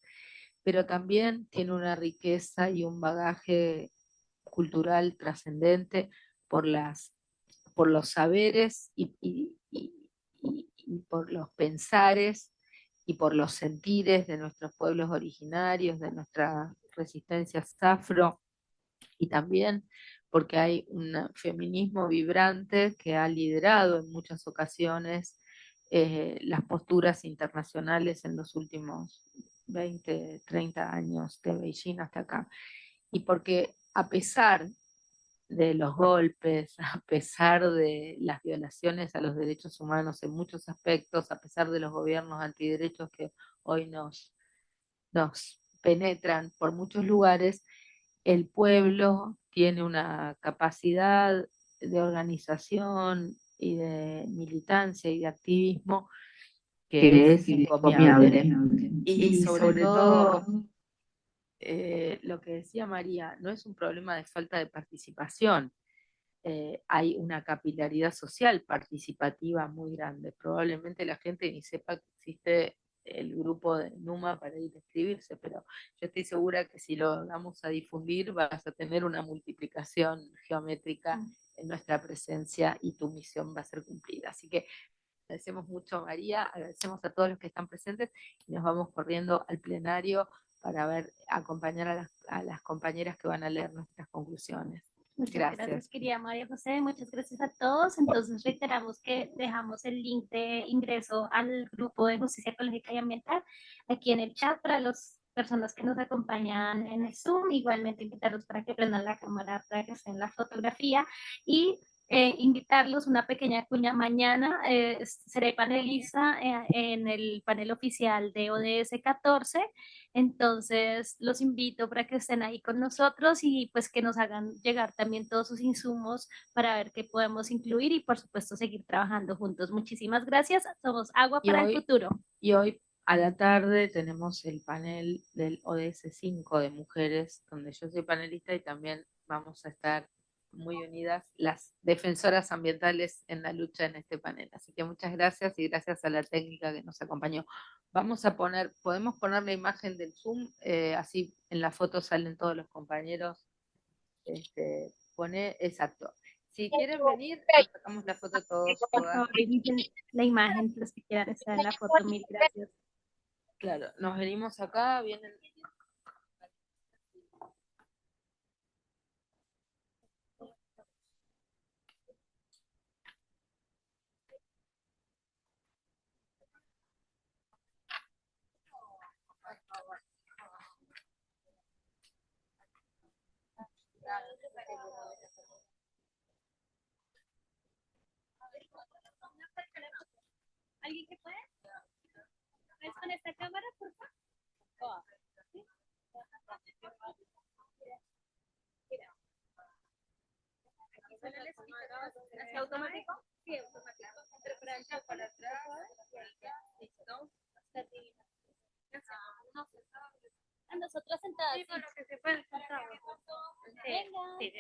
Speaker 7: pero también tiene una riqueza y un bagaje cultural trascendente por por los saberes y por los pensares y por los sentires de nuestros pueblos originarios, de nuestras resistencias afro, y también porque hay un feminismo vibrante que ha liderado en muchas ocasiones las posturas internacionales en los últimos 20, 30 años, de Beijing hasta acá. Y porque a pesar de los golpes, a pesar de las violaciones a los derechos humanos en muchos aspectos, a pesar de los gobiernos antiderechos que hoy nos penetran por muchos lugares, el pueblo tiene una capacidad de organización y de militancia y de activismo que es encomiable. Y sobre todo, lo que decía María, no es un problema de falta de participación. Hay una capilaridad social participativa muy grande. Probablemente la gente ni sepa que existe el grupo de Numa para ir a inscribirse, pero yo estoy segura que si lo vamos a difundir vas a tener una multiplicación geométrica en nuestra presencia y tu misión va a ser cumplida. Así que agradecemos mucho a María, agradecemos a todos los que están presentes y nos vamos corriendo al plenario para acompañar a las compañeras que van a leer nuestras conclusiones.
Speaker 1: Muchas
Speaker 7: Gracias.
Speaker 1: gracias, querida María José. Muchas gracias a todos. Entonces, reiteramos que dejamos el link de ingreso al grupo de justicia ecológica y ambiental aquí en el chat para las personas que nos acompañan en el Zoom. Igualmente, invitarlos para que prendan la cámara, para que estén en la fotografía y invitarlos una pequeña cuña. Mañana seré panelista en el panel oficial de ODS 14. Entonces, los invito para que estén ahí con nosotros y pues que nos hagan llegar también todos sus insumos para ver qué podemos incluir y por supuesto seguir trabajando juntos. Muchísimas gracias. Somos Agua para el Futuro.
Speaker 7: Y hoy a la tarde tenemos el panel del ODS 5 de mujeres, donde yo soy panelista y también vamos a estar muy unidas las defensoras ambientales en la lucha en este panel. Así que muchas gracias y gracias a la técnica que nos acompañó. Podemos poner la imagen del Zoom, así en la foto salen todos los compañeros. Exacto. Si quieren venir, sacamos la foto todos.
Speaker 1: Por favor, editen la imagen, los que quieran estar en la foto. Mil gracias.
Speaker 7: Claro, nos venimos acá, vienen.
Speaker 1: ¿Alguien que puede? ¿Ves con esta cámara, por favor? ¿Es automático? Sí, automático. Pero para allá, para atrás. Listo. A nosotras sentadas. Sí, para que se puedan sentar. Venga. Sí,